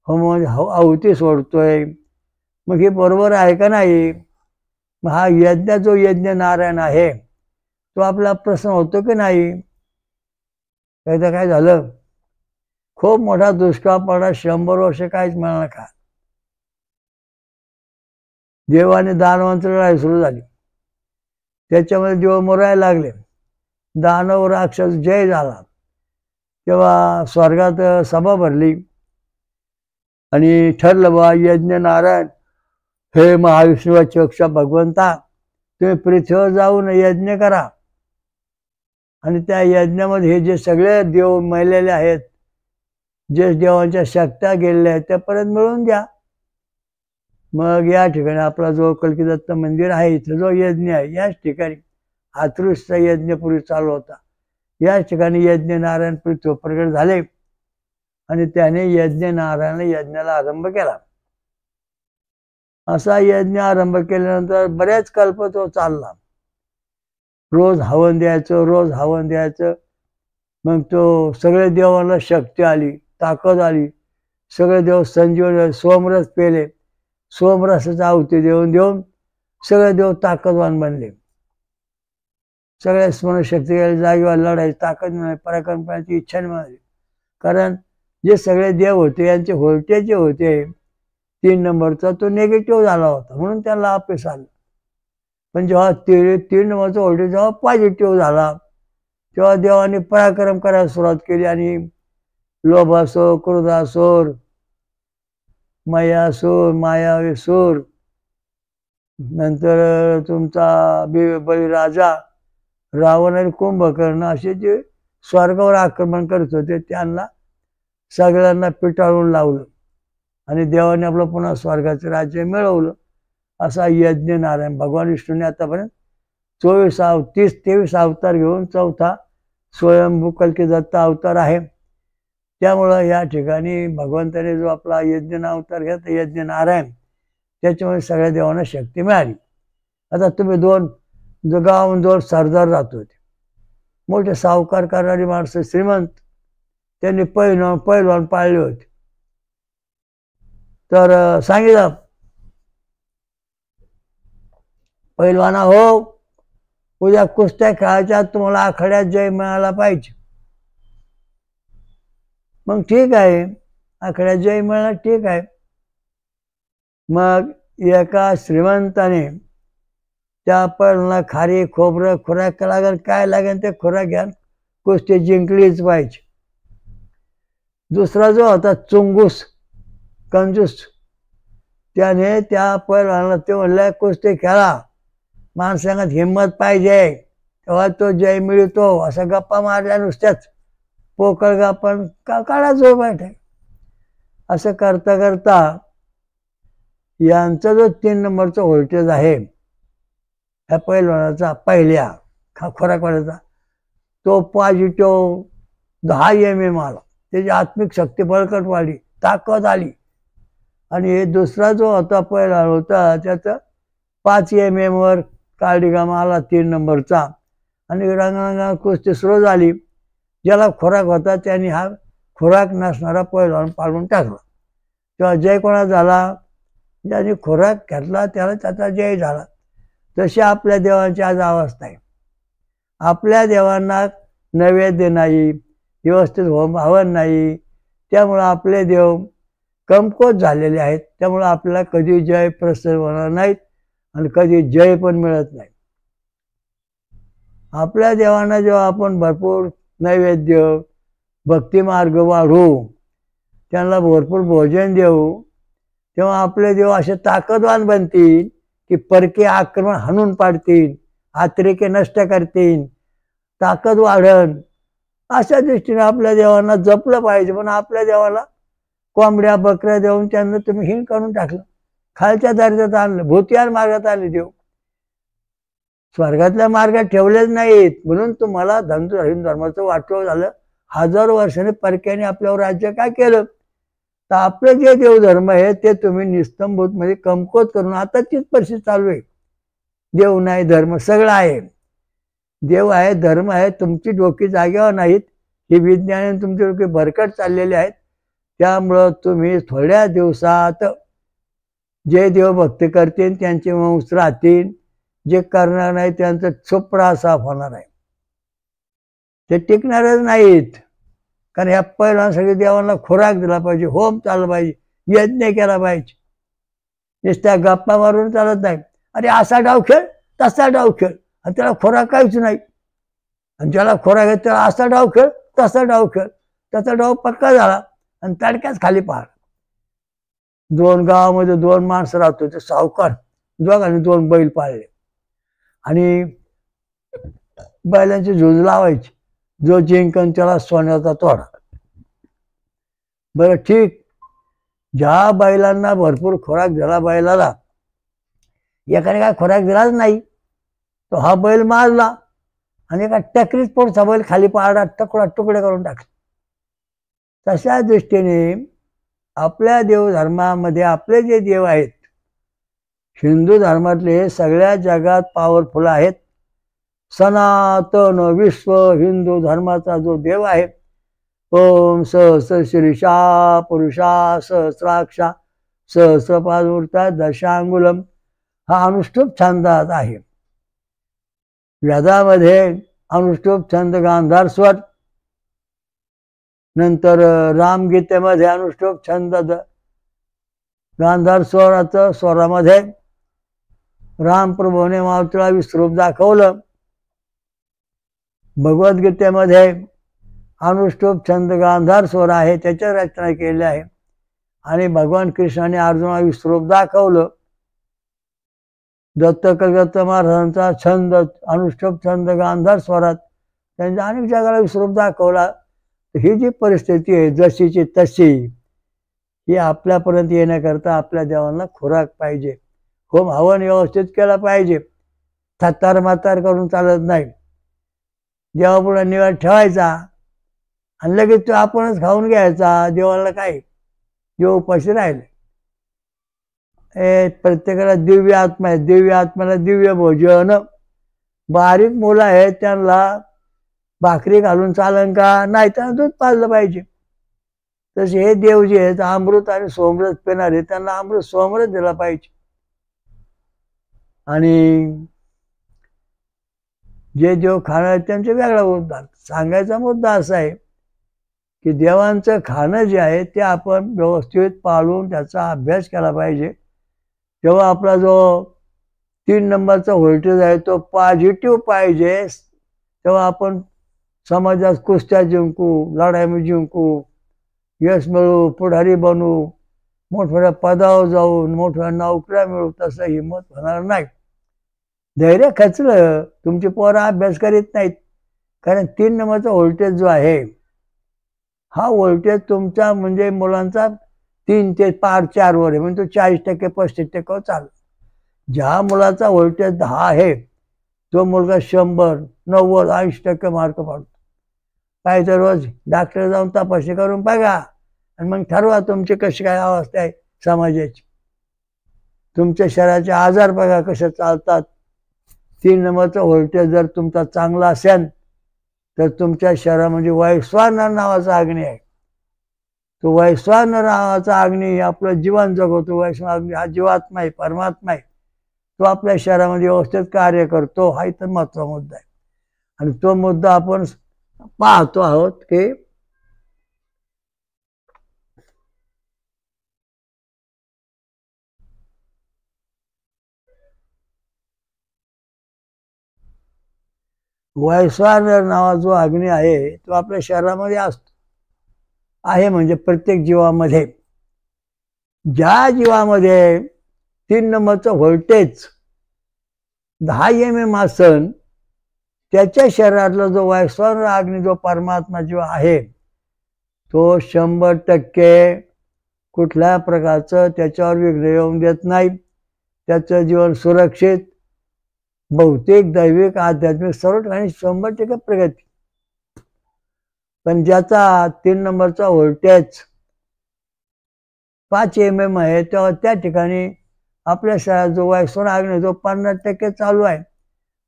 होम आहुती सोडतोय. मग हे बरोबर आहे का नाही. मग हा यज्ञ जो यज्ञ नारायण आहे तो आपला प्रश्न होतो की नाही. एकदा काय झालं खूप मोठा दुष्काळ पडला 100 वर्ष काहीच मिळालं का. देवाने दानवांची लढाई सुरू झाली त्याच्यामध्ये देव मरायला लागले दानव राक्षस जय झाला. तेव्हा स्वर्गात सभा भरली आणि ठरलं बा यज्ञ नारायण हे महाविष्णूची अक्षा भगवंता तुम्ही पृथ्वीवर जाऊन यज्ञ करा आणि त्या यज्ञामध्ये हे जे सगळे देव मेलेले आहेत जे देवांच्या शक्त्या गेलेल्या आहेत त्यापर्यंत मिळून द्या. मग या ठिकाणी आपला जो कल्कीदत्त मंदिर आहे इथं जो यज्ञ आहे याच ठिकाणी हातृषचा यज्ञ पूर्वी चालू होता. याच ठिकाणी यज्ञ नारायण पृथ्वी प्रगट झाले आणि त्याने यज्ञ नारायण यज्ञाला आरंभ केला. असा यज्ञ आरंभ केल्यानंतर बऱ्याच कल्प तो चालला. रोज हवन द्यायचं रोज हवन द्यायचं. मग तो सगळे देवाला शक्ती आली ताकद आली सगळे देव संजीवन सोमरस पेले सोमरसाचा आहुती देऊन देऊन सगळे देव ताकदवान बनले. सगळ्या स्मरणशक्ती जागेवर लढायची ताकद मिळाली पराक्रम करण्याची इच्छा मिळाली. कारण जे सगळे देव होते यांचे व्होल्टेज जे होते 3 नंबरचा तो निगेटिव्ह झाला होता म्हणून त्याला अपयश आलं. पण जेव्हा 3 नंबरचा व्होल्टेज जेव्हा पॉझिटिव्ह झाला तेव्हा देवाने पराक्रम करायला सुरुवात केली आणि लोभासुर, क्रोधासुर, मयासुर, मायावीसुर, नंतर तुमचा बळीराजा, रावण आणि कुंभकर्ण असे जे स्वर्गावर आक्रमण करत होते त्यांना सगळ्यांना पिटाळून लावलं आणि देवाने आपलं पुन्हा स्वर्गाचं राज्य मिळवलं. असा यज्ञ नारायण भगवान विष्णूने आतापर्यंत 23 अवतार घेऊन चौथा स्वयंभू कल्की दत्त अवतार आहे. त्यामुळं या ठिकाणी भगवंताने जो आपला यज्ञ अवतार घेतला यज्ञ नारायण, त्याच्यामुळे सगळ्या देवांना शक्ती मिळाली. आता तुम्ही गावाहून 2 सरदार राहत होते, मोठे सावकार करणारी माणसं श्रीमंत, त्यांनी पैलवान पाळले होते. तर सांगितलं, पैलवाना हो, उद्या कुस्त्या खेळायच्या, तुम्हाला आखाड्यात जय मिळाला पाहिजे. मग ठीक आहे, आखाड्यात जय मिळाला, ठीक आहे. मग एका श्रीमंताने त्या पैलवानाला खारी खोबरं खुराक लागेल, काय लागेल ते खुराक घ्या, कुस्ती जिंकलीच पाहिजे. दुसरा जो होता चुंगूस, कंजूस, त्याने त्या पैलवानाला ते म्हणलं, कुस्ती खेळा, माणसांगात हिंमत पाहिजे, तेव्हा तो जय मिळतो. असं गप्पा मारल्या नुसत्याच पोकळ गप्पा काढा जो बैठे. असं करता करता यांचा जो 3 नंबरचा व्होल्टेज आहे ह्या पैलवानाचा, पहिल्या खोराकवाल्याचा, तो पॉझिटिव्ह 10 mm आला. त्याची आत्मिक शक्ती बळकट वाढली, ताकद आली. आणि दुसरा जो होता पैलवान होता त्याचं 5 mm वर काळडीगाम आला 3 नंबरचा. आणि रंगारंगा कुस्ती सुरू झाली. ज्याला खुराक होता त्यांनी हा खुराक नसणारा पैलवान पाडून टाकला. तेव्हा जय कोणा झाला? ज्याने खुराक घेतला त्याला त्याचा जय झाला. तशी आपल्या देवांची आज अवस्था आहे. आपल्या देवांना नैवेद्य नाही, व्यवस्थित हवन नाही, त्यामुळं आपले देव कमकुवत झालेले आहेत. त्यामुळं आपल्याला कधी जय प्रसन्न होणार नाहीत आणि कधी जय पण मिळत नाही. आपल्या देवांना जेव्हा आपण भरपूर नैवेद्य, भक्तिमार्ग वाढवू, त्यांना भरपूर भोजन देऊ, तेव्हा आपले देव असे ताकदवान बनतील की परके आक्रमण हाणून पाडतील, आत्रेके नष्ट करतील, ताकद वाढन. अशा दृष्टीने आपल्या देवांना जपलं पाहिजे. पण आपल्या देवाला कोंबड्या बकऱ्या देऊन त्यांना तुम्ही हीन करून टाकलं, खालच्या दर्जात आणलं, भूतियार मार्गात आले देव, स्वर्गातल्या मार्गात ठेवलेच नाहीत. म्हणून तुम्हाला हिंदू धर्माचं वाटोळ झालं. 1000 वर्षांनी परक्याने आपल्यावर राज्य काय केलं? तर आपले जे देवधर्म आहे ते तुम्ही निस्तंभूत म्हणजे कमकुवत करून, आता तीच परिस्थिती चालू आहे. देव नाही, धर्म सगळं आहे. देव आहे, धर्म आहे, तुमची डोकी जागेवर नाहीत. ही विज्ञानाने तुमची डोकी भरकट चाललेली आहेत. त्यामुळं तुम्ही थोड्या दिवसात जे देवभक्ती करतील त्यांचे वंश राहतील, जे करणार नाही त्यांचं चोपडा साफ होणार आहे. ते टिकणारच नाहीत. कारण ह्या पहिल्यांसाठी देवांना खुराक दिला पाहिजे, होम चालला पाहिजे, यज्ञ केला पाहिजे. नुसत्या गप्पा मारून चालत नाही. अरे असा डाव खेळ, तसा डाव खेळ, आणि त्याला खुराक काहीच नाही. आणि ज्याला खुराक आहे त्याला असा डाव खेळ, तसा डाव खेळ, त्याचा डाव पक्का झाला आणि तडक्याच खाली पहाड. 2 गावामध्ये 2 माणसं राहत होते, सावकार, दोघांनी 2 बैल पाळले आणि बैलांची झुंज लावायची. जो जिंकन त्याला सोन्याचा तोडा. बरं ठीक, ज्या बैलांना भरपूर खुराक दिला, बैलाला एकाने काय खुराक दिलाच नाही, तो हा बैल मारला आणि एका टकरीत पुढचा बैल खाली पाडा तुकडे करून टाकले. तशा दृष्टीने आपल्या देवधर्मामध्ये आपले जे देव आहेत, हिंदू धर्मातले सगळ्या जगात पॉवरफुल आहेत. सनातन विश्व हिंदू धर्माचा जो देव आहे, ओम सहस्र शीर्षा पुरुषा सहस्राक्षा सहस्रपादमूर्ता दशांगुलम, हा अनुष्टुप छंदात आहे. वेदामध्ये अनुष्टुप छंद गांधार स्वर, नंतर रामगीतेमध्ये अनुष्टुप छंद गांधार स्वराचं स्वरामध्ये रामप्रभूने मावतीला विश्वरूप दाखवलं. भगवद्गीतेमध्ये अनुष्टुप छंद गांधार स्वर आहे, त्याच्या रचना केल्या आहे. आणि भगवान कृष्णाने अर्जुनाला विश्वरूप दाखवलं. दत्त कलकत्ता महाराजांचा छंद अनुष्टुप छंद गांधार स्वरात त्यांच्या अनेक जगाला विश्वरूप दाखवला. ही जी परिस्थिती आहे जशीची तशी, ही आपल्यापर्यंत येण्याकरता आपल्या देवांना खुराक पाहिजे. होम हवन व्यवस्थित केला पाहिजे. थत्तार मातार करून चालत नाही. देवापुढे निवाड ठेवायचा आणि लगेच तो आपणच खाऊन घ्यायचा. देवाला काय देव उपाशी राहिले. प्रत्येकाला दिव्य आत्मा आहे. दिव्य आत्म्याला दिव्य भोजन. बारीक मुलं आहेत त्यांना भाकरी घालून चालन का? नाही, त्यांना दूध पाजलं पाहिजे. तसे हे देव जे आहेत अमृत आणि सोमरस पिणारे, त्यांना अमृत सोमरस दिला पाहिजे. आणि जे देव खाणार त्यांचे वेगळा मुद्दा. सांगायचा मुद्दा असा आहे की देवांचं खाणं जे आहे ते आपण व्यवस्थित पाळून त्याचा अभ्यास केला पाहिजे. तेव्हा आपला जो 3 नंबरचा व्होल्टेज आहे तो पॉझिटिव्ह पाहिजे. तेव्हा आपण समाजात कुस्त्या जिंकू, लढाई जिंकू, यश मिळू, पुढारी बनू, मोठमोठ्या पदावर जाऊन मोठ्या नोकऱ्या मिळू, तसं हिंमत होणार नाही. धैर्य खचलं. तुमची पोरं अभ्यास करीत नाहीत, कारण 3 नंबरचा व्होल्टेज जो आहे हा व्होल्टेज तुमचा म्हणजे मुलांचा 3 ते 4 वर आहे. म्हणजे तो 40% 35% चालू. ज्या मुलाचा व्होल्टेज 10 आहे तो मुलगा 100, 90, 80% मार्क पाडतो. पाहिजे रोज डॉक्टर जाऊन तपासणी करून बघा आणि मग ठरवा तुमची कशी काय अवस्था आहे समाजाची. तुमच्या शरीराचे आजार बघा कसे चालतात. 3 नंबरचा व्होल्टेज जर तुमचा चांगला असेल तर तुमच्या शरीरामध्ये वैश्वानर नावाचा अग्नी आहे. तो वैश्वानर नावाचा अग्नी आपलं जीवन जगवतो. वैश्वानर अग्नी हा जीवात्मा आहे, परमात्मा आहे. तो आपल्या शरीरामध्ये व्यवस्थित कार्य करतो. हा इथं महत्त्वाचा मुद्दा आहे. आणि तो मुद्दा आपण पाहतो आहोत की वैश्वानर नावा जो अग्नी आहे तो आपल्या शरीरामध्ये असतो आहे. म्हणजे प्रत्येक जीवामध्ये, ज्या जीवामध्ये 3 नंबरचं व्होल्टेज 10 mm असन त्याच्या शरीरातला जो वैश्वानर अग्नी जो परमात्मा जीव आहे तो 100% कुठल्या प्रकारचं त्याच्यावर विघ्न येऊन देत नाही. त्याचं जीवन सुरक्षित, भौतिक, दैविक, आध्यात्मिक सर्व ठिकाणी 100% प्रगती. पण ज्याचा 3 नंबरचा व्होल्टेज 5 mm आहे तेव्हा त्या ठिकाणी आपल्या शरीरात जो वैश्वानर अग्नी जो 50% चालू आहे.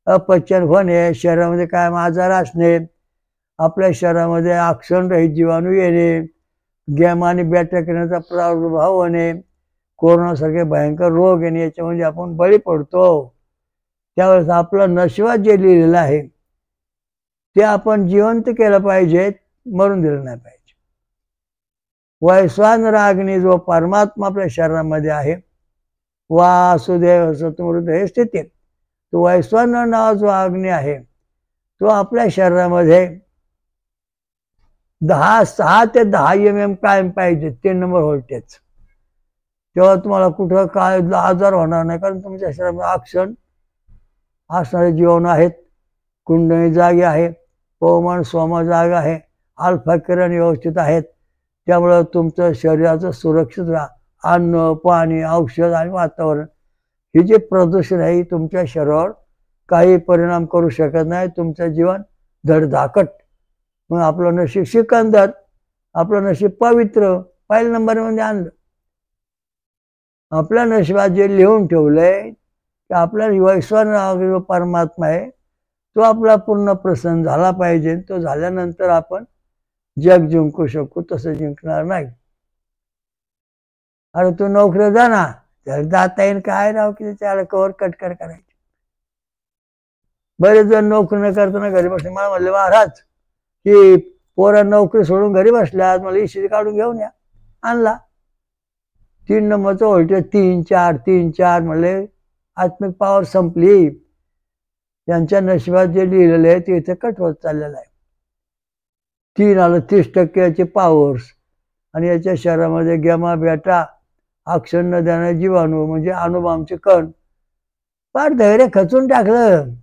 अपचन होणे, शरीरामध्ये कायम आजार असणे, आपल्या शरीरामध्ये आक्षणरहित जीवाणू येणे, गेम आणि बॅटरी करण्याचा प्रादुर्भाव होणे, कोरोनासारखे भयंकर रोग येणे, याच्या म्हणजे आपण बळी पडतो. त्यावेळेस आपलं नशिबात जे लिहिलेलं आहे ते आपण जिवंत केलं पाहिजे, मरून दिलं नाही पाहिजे. वैश्वानर अग्नी जो परमात्मा आपल्या शरीरामध्ये आहे, वासुदेव सतमृत हे स्थिती, तो वैश्वानर नावाचा जो अग्नी आहे तो आपल्या शरीरामध्ये 6 ते 10 mm कायम पाहिजे. 3 नंबर व्होल्टेज. तेव्हा तुम्हाला कुठं काय आजार होणार नाही, कारण तुमच्या शरीरामध्ये आक्षण असणारे जीवाणू आहेत, कुंडली जागी आहे, पवमान सोमा जागा आहे, अल्फा किरण व्यवस्थित आहेत. त्यामुळं तुमचं शरीराचं सुरक्षित अन्न, पाणी, औषध आणि वातावरण हे जे प्रदूषण आहे तुमच्या शरीरावर काही परिणाम करू शकत नाही. तुमचं जीवन धडधाकट. मग आपलं नशीब सिकंदर, आपलं नशीब पवित्र पहिल्या नंबरमध्ये आणलं. आपल्या नशिबात जे लिहून ठेवलंय की आपला वैश्वानर जो परमात्मा आहे तो आपला पूर्ण प्रसन्न झाला पाहिजे. तो झाल्यानंतर आपण जग जिंकू शकू, तसं जिंकणार नाही. अरे तू नोकरी जा ना, त्याला जाता येईल काय राव की त्याला कवर कटकर करायची. बरेच जण नोकरी न करताना घरी बसले. मला म्हणले महाराज की पोरा नोकरी सोडून घरी बसल्यात, मला इशी काढून घेऊन या. आणला. 3 नंबरचं व्होल्टेज 3-4 म्हणले आत्मिक पॉवर संपली. त्यांच्या नशिबात जे लिहिलेलं आहे ते इथे कट होत चाललेलं आहे. 3 आलं 30% याचे पॉवर्स, आणि याच्या शहरामध्ये गॅमा बेटा अक्षर न देणारे जीवाणू म्हणजे अणुबॉम्बचे कण. फार धैर्य खचून टाकलं.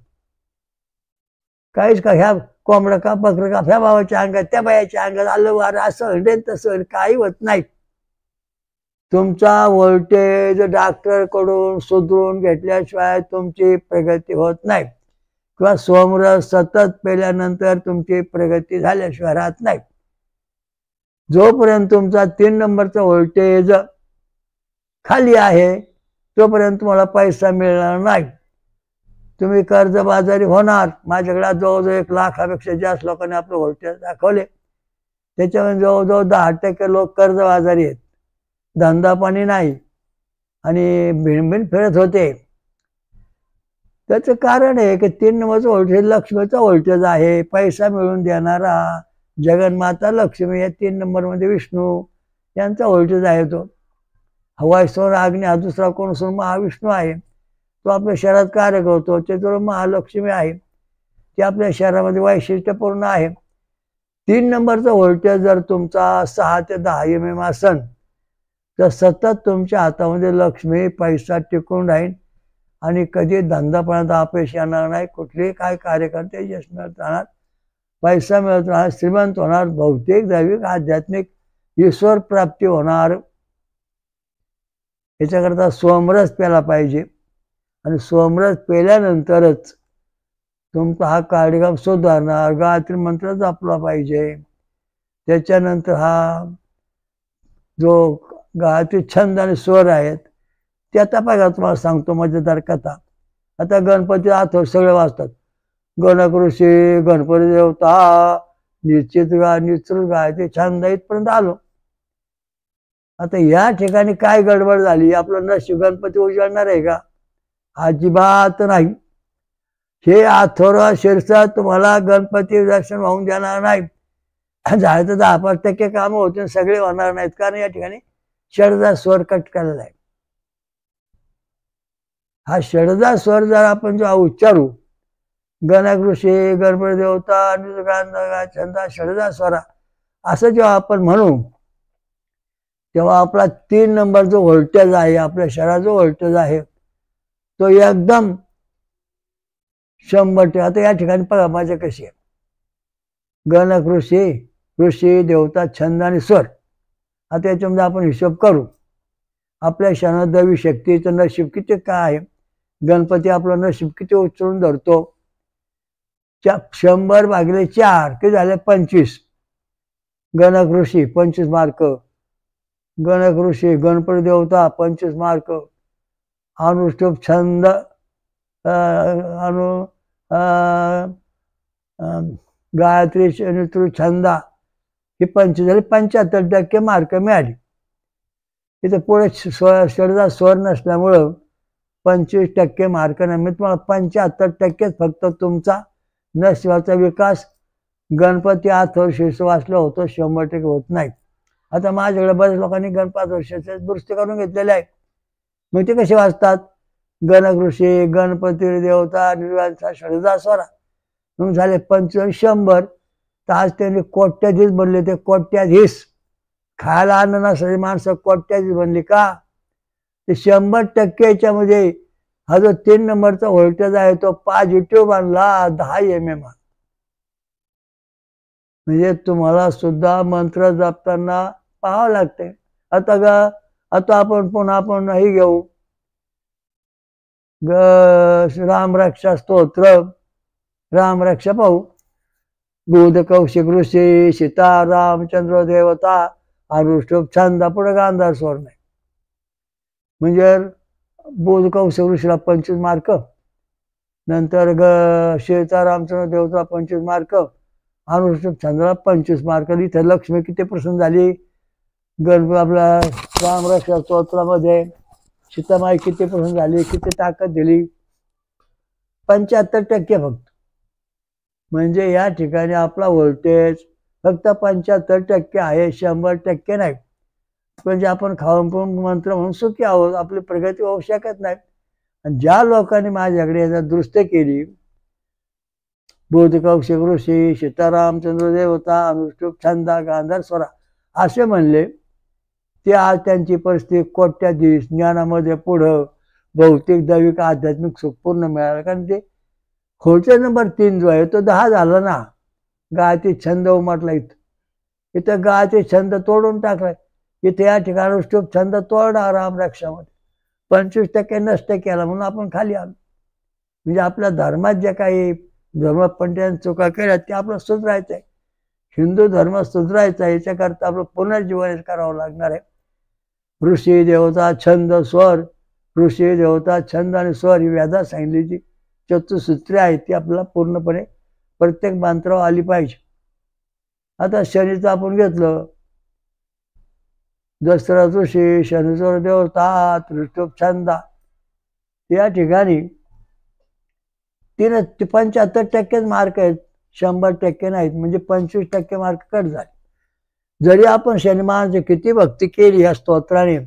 काहीच का ह्या कोंबडं का बकरं का ह्या भावाच्या अंगात त्या बायाच्या अंगात आलं वारं असं हंडेन तसं काही होत नाही. तुमचा व्होल्टेज डॉक्टरकडून सुधरून घेतल्याशिवाय तुमची प्रगती होत नाही, किंवा सोमरस सतत पेल्यानंतर तुमची प्रगती झाल्याशिवाय राहत नाही. जोपर्यंत तुमचा 3 नंबरचा व्होल्टेज खाली आहे तोपर्यंत तुम्हाला पैसा मिळणार नाही. तुम्ही कर्जबाजारी होणार. माझ्याकडे जवळजवळ 1 लाखापेक्षा जास्त लोकांनी आपलं व्होल्टेज दाखवले. त्याच्यामध्ये जवळजवळ 10% लोक कर्जबाजारी आहेत. धंदा पाणी नाही आणि भिणभिण फिरत होते. त्याचं कारण आहे की 3 नंबरचं व्होल्टेज लक्ष्मीचा व्होल्टेज आहे. पैसा मिळवून देणारा जगन्माता लक्ष्मी या 3 नंबरमध्ये विष्णू यांचा व्होल्टेज आहे. तो हवा स्वर अग्नी हा दुसरा कोण असून महाविष्णू आहे. तो आपल्या शहरात कार्य करतो. त्याच्यावर महालक्ष्मी आहे, ते आपल्या शहरामध्ये वैशिष्ट्यपूर्ण आहे. 3 नंबरचा व्होल्टेज जर तुमचा 6 ते 10 mm असेल तर सतत तुमच्या हातामध्ये लक्ष्मी पैसा टिकून राहील आणि कधी धंदापणात अपयश येणार नाही. कुठलेही काय कार्य करते यश मिळत राहणार, पैसा मिळत राहणार, श्रीमंत होणार, भौतिक दैविक आध्यात्मिक ईश्वर प्राप्ती होणार. याच्याकरता सोमरस प्यायला पाहिजे, आणि सोमरस पेल्यानंतरच तुमचा हा कार्यक्रम सुधारणार. गायत्री मंत्र जपला पाहिजे. त्याच्यानंतर हा जो गायत्री छंद आणि स्वर आहेत ते आता बघा तुम्हाला सांगतो मजेदार कथा. आता गणपती आठवड सगळे वाचतात. गणकृषी गणपती देवता निश्चित गा निश्चित गायत्री छंद इथपर्यंत आलो. आता या ठिकाणी काय गडबड झाली? आपलं नशीब गणपती उजाडणार आहे का? अजिबात नाही. हे अथर्व शीर्षक तुम्हाला गणपती दर्शन होऊन देणार नाही. झालं तर 10% कामं होते, सगळे होणार नाहीत, कारण या ठिकाणी षडजा स्वर कट केलेला आहे. हा षडजा स्वर जर आपण जेव्हा उच्चारू, गणकृषी गणपती देवता छंदा षडजा स्वरा असं जेव्हा आपण म्हणू, तेव्हा आपला 3 नंबर जो व्होल्टेज आहे, आपल्या शहराचा जो व्होल्टेज आहे तो एकदम 100%. आता या ठिकाणी बघा माझ्या कशी आहे. गणकृषी ऋषी देवता छंद आणि स्वर. आता याच्यामध्ये आपण हिशोब करू. आपल्या शहरात दैवी शक्तीचं नशीब किती काय आहे, गणपती आपलं नशीब किती उचलून धरतो. 100 भागिले 4 किती झाले? 25. गणकृषी 25 मार्क. गणकृषी गणपती देवता 25 मार्क. अनुष्टुप छंद गायत्री छंदा ही 25 झाली. 75% मार्क मिळाली. इथे पुढे षडजा स्वर नसल्यामुळं 25% मार्क नाही. मी तुम्हाला 75% फक्त तुमचा नशिबाचा विकास गणपती अथर्व शीर्ष वाचला होतो, 100% होत नाही. आता माझ्याकडे बऱ्याच लोकांनी गणपती अथर्व शीर्ष दुरुस्ती करून घेतलेले आहे. मग ते कसे वाचतात? गणकृषी गणपती देवता निर्वांचा षडजा स्वरा. मग झाले 25 100. तर आज त्यांनी कोट्याधीश बनले. ते कोट्याधीश खायला अन्न नसणारी माणसं कोट्याधीश बनली का? ते 100% याच्यामध्ये हा जो 3 नंबरचा व्होल्टेज आहे तो पॉझिटिव्ह बनला 10 mm. म्हणजे तुम्हाला सुद्धा मंत्र जपताना पाहावं लागते. आता आपण पुन्हा आपण हे घेऊ रामरक्षा स्तोत्र. रामरक्षा पाहू. बुध कौशिक ऋषी सीता रामचंद्र देवता अनुष्टुप छंद पुढे गांधार स्वर नाही. म्हणजे बुध कौशिक ऋषीला 25 मार्क, नंतर सीता रामचंद्र देवता 25 मार्क, अनुष्टुप छंदाला 25 मार्क. इथे लक्ष्मी किती प्रसन्न झाली. गणपती आपला रामरक्षा स्तोत्रामध्ये सीतामाई किती प्रसन्न झाली, किती ताकद दिली. 75% फक्त. म्हणजे या ठिकाणी आपला व्होल्टेज फक्त 75% आहे, 100% नाही. म्हणजे आपण खाऊन पिऊन मंत्र म्हणून सुखी आहोत, आपली प्रगती होऊ शकत नाही. आणि ज्या लोकांनी माझ्याकडे याचा दुरुस्ती केली बोधकौशिक ऋषी, सीतारामचंद्र देवता, अनुष्टुप छंदा, गांधार स्वरा असे म्हणले. ते आज त्यांची परिस्थिती कोट्याधीश, ज्ञानामध्ये पुढं, भौतिक दैविक आध्यात्मिक सुख पूर्ण मिळालं. कारण ते खोलचा नंबर 3 जो आहे तो 10 झाला ना. गायत्री छंद उमटला इथं गायत्री छंद तोडून टाकलाय. इथे या ठिकाणी अनुष्टुप छंद तोडला रामरक्षामध्ये 25% नष्ट केला म्हणून आपण खाली आलो. म्हणजे आपल्या धर्मात जे काही धर्मपंडितांनी चुका केल्या ते आपलं सुधारायचं आहे. हिंदू धर्म सुधारायचा आहे, याच्याकरता आपलं पुनर्जीवन करावं लागणार आहे. ऋषी देवता छंद स्वर, ऋषी देवता छंद आणि स्वर ही वेदात सांगितली जी चतुसूत्रे आहेत ती आपल्याला पूर्णपणे प्रत्येक मंत्रावर आली पाहिजे. आता शनीचं आपण घेतलं, दसरा ऋषी, शनीश्वर देवता, त्रिष्टुप छंदा, या ठिकाणी 75% मार्क आहेत, 100% नाहीत. म्हणजे 25% मार्क कट झाले. जरी आपण शनी महाराजांची किती भक्ती केली या स्तोत्राने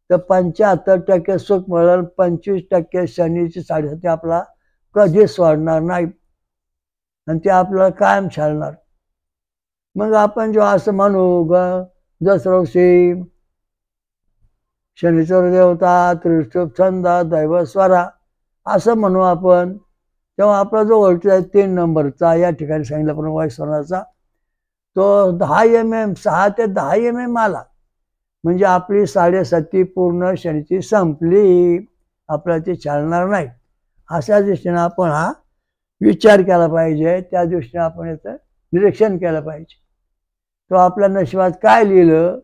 तर 75% सुख मिळेल. 25% शनीची साडेसाती आपला कधीच सोडणार नाही आणि ते आपल्याला कायम छाळणार. मग आपण जेव्हा असं म्हणू दसरवशी, शनीश्वर देवता, त्रिष्टुप छंद, दैव स्वरा असं म्हणू आपण, तेव्हा आपला जो व्होल्टेज आहे 3 नंबरचा या ठिकाणी सांगितल्याप्रमाणे वायुस्वराचा तो 10 mm 6 ते 10 mm आला. म्हणजे आपली 7.5 पूर्ण शनीची संपली, आपल्याला ती चालणार नाही. अशा दृष्टीने आपण हा विचार केला पाहिजे. त्या दृष्टीने आपण याचं निरीक्षण केलं पाहिजे. तो आपल्या नशिबात काय लिहिलं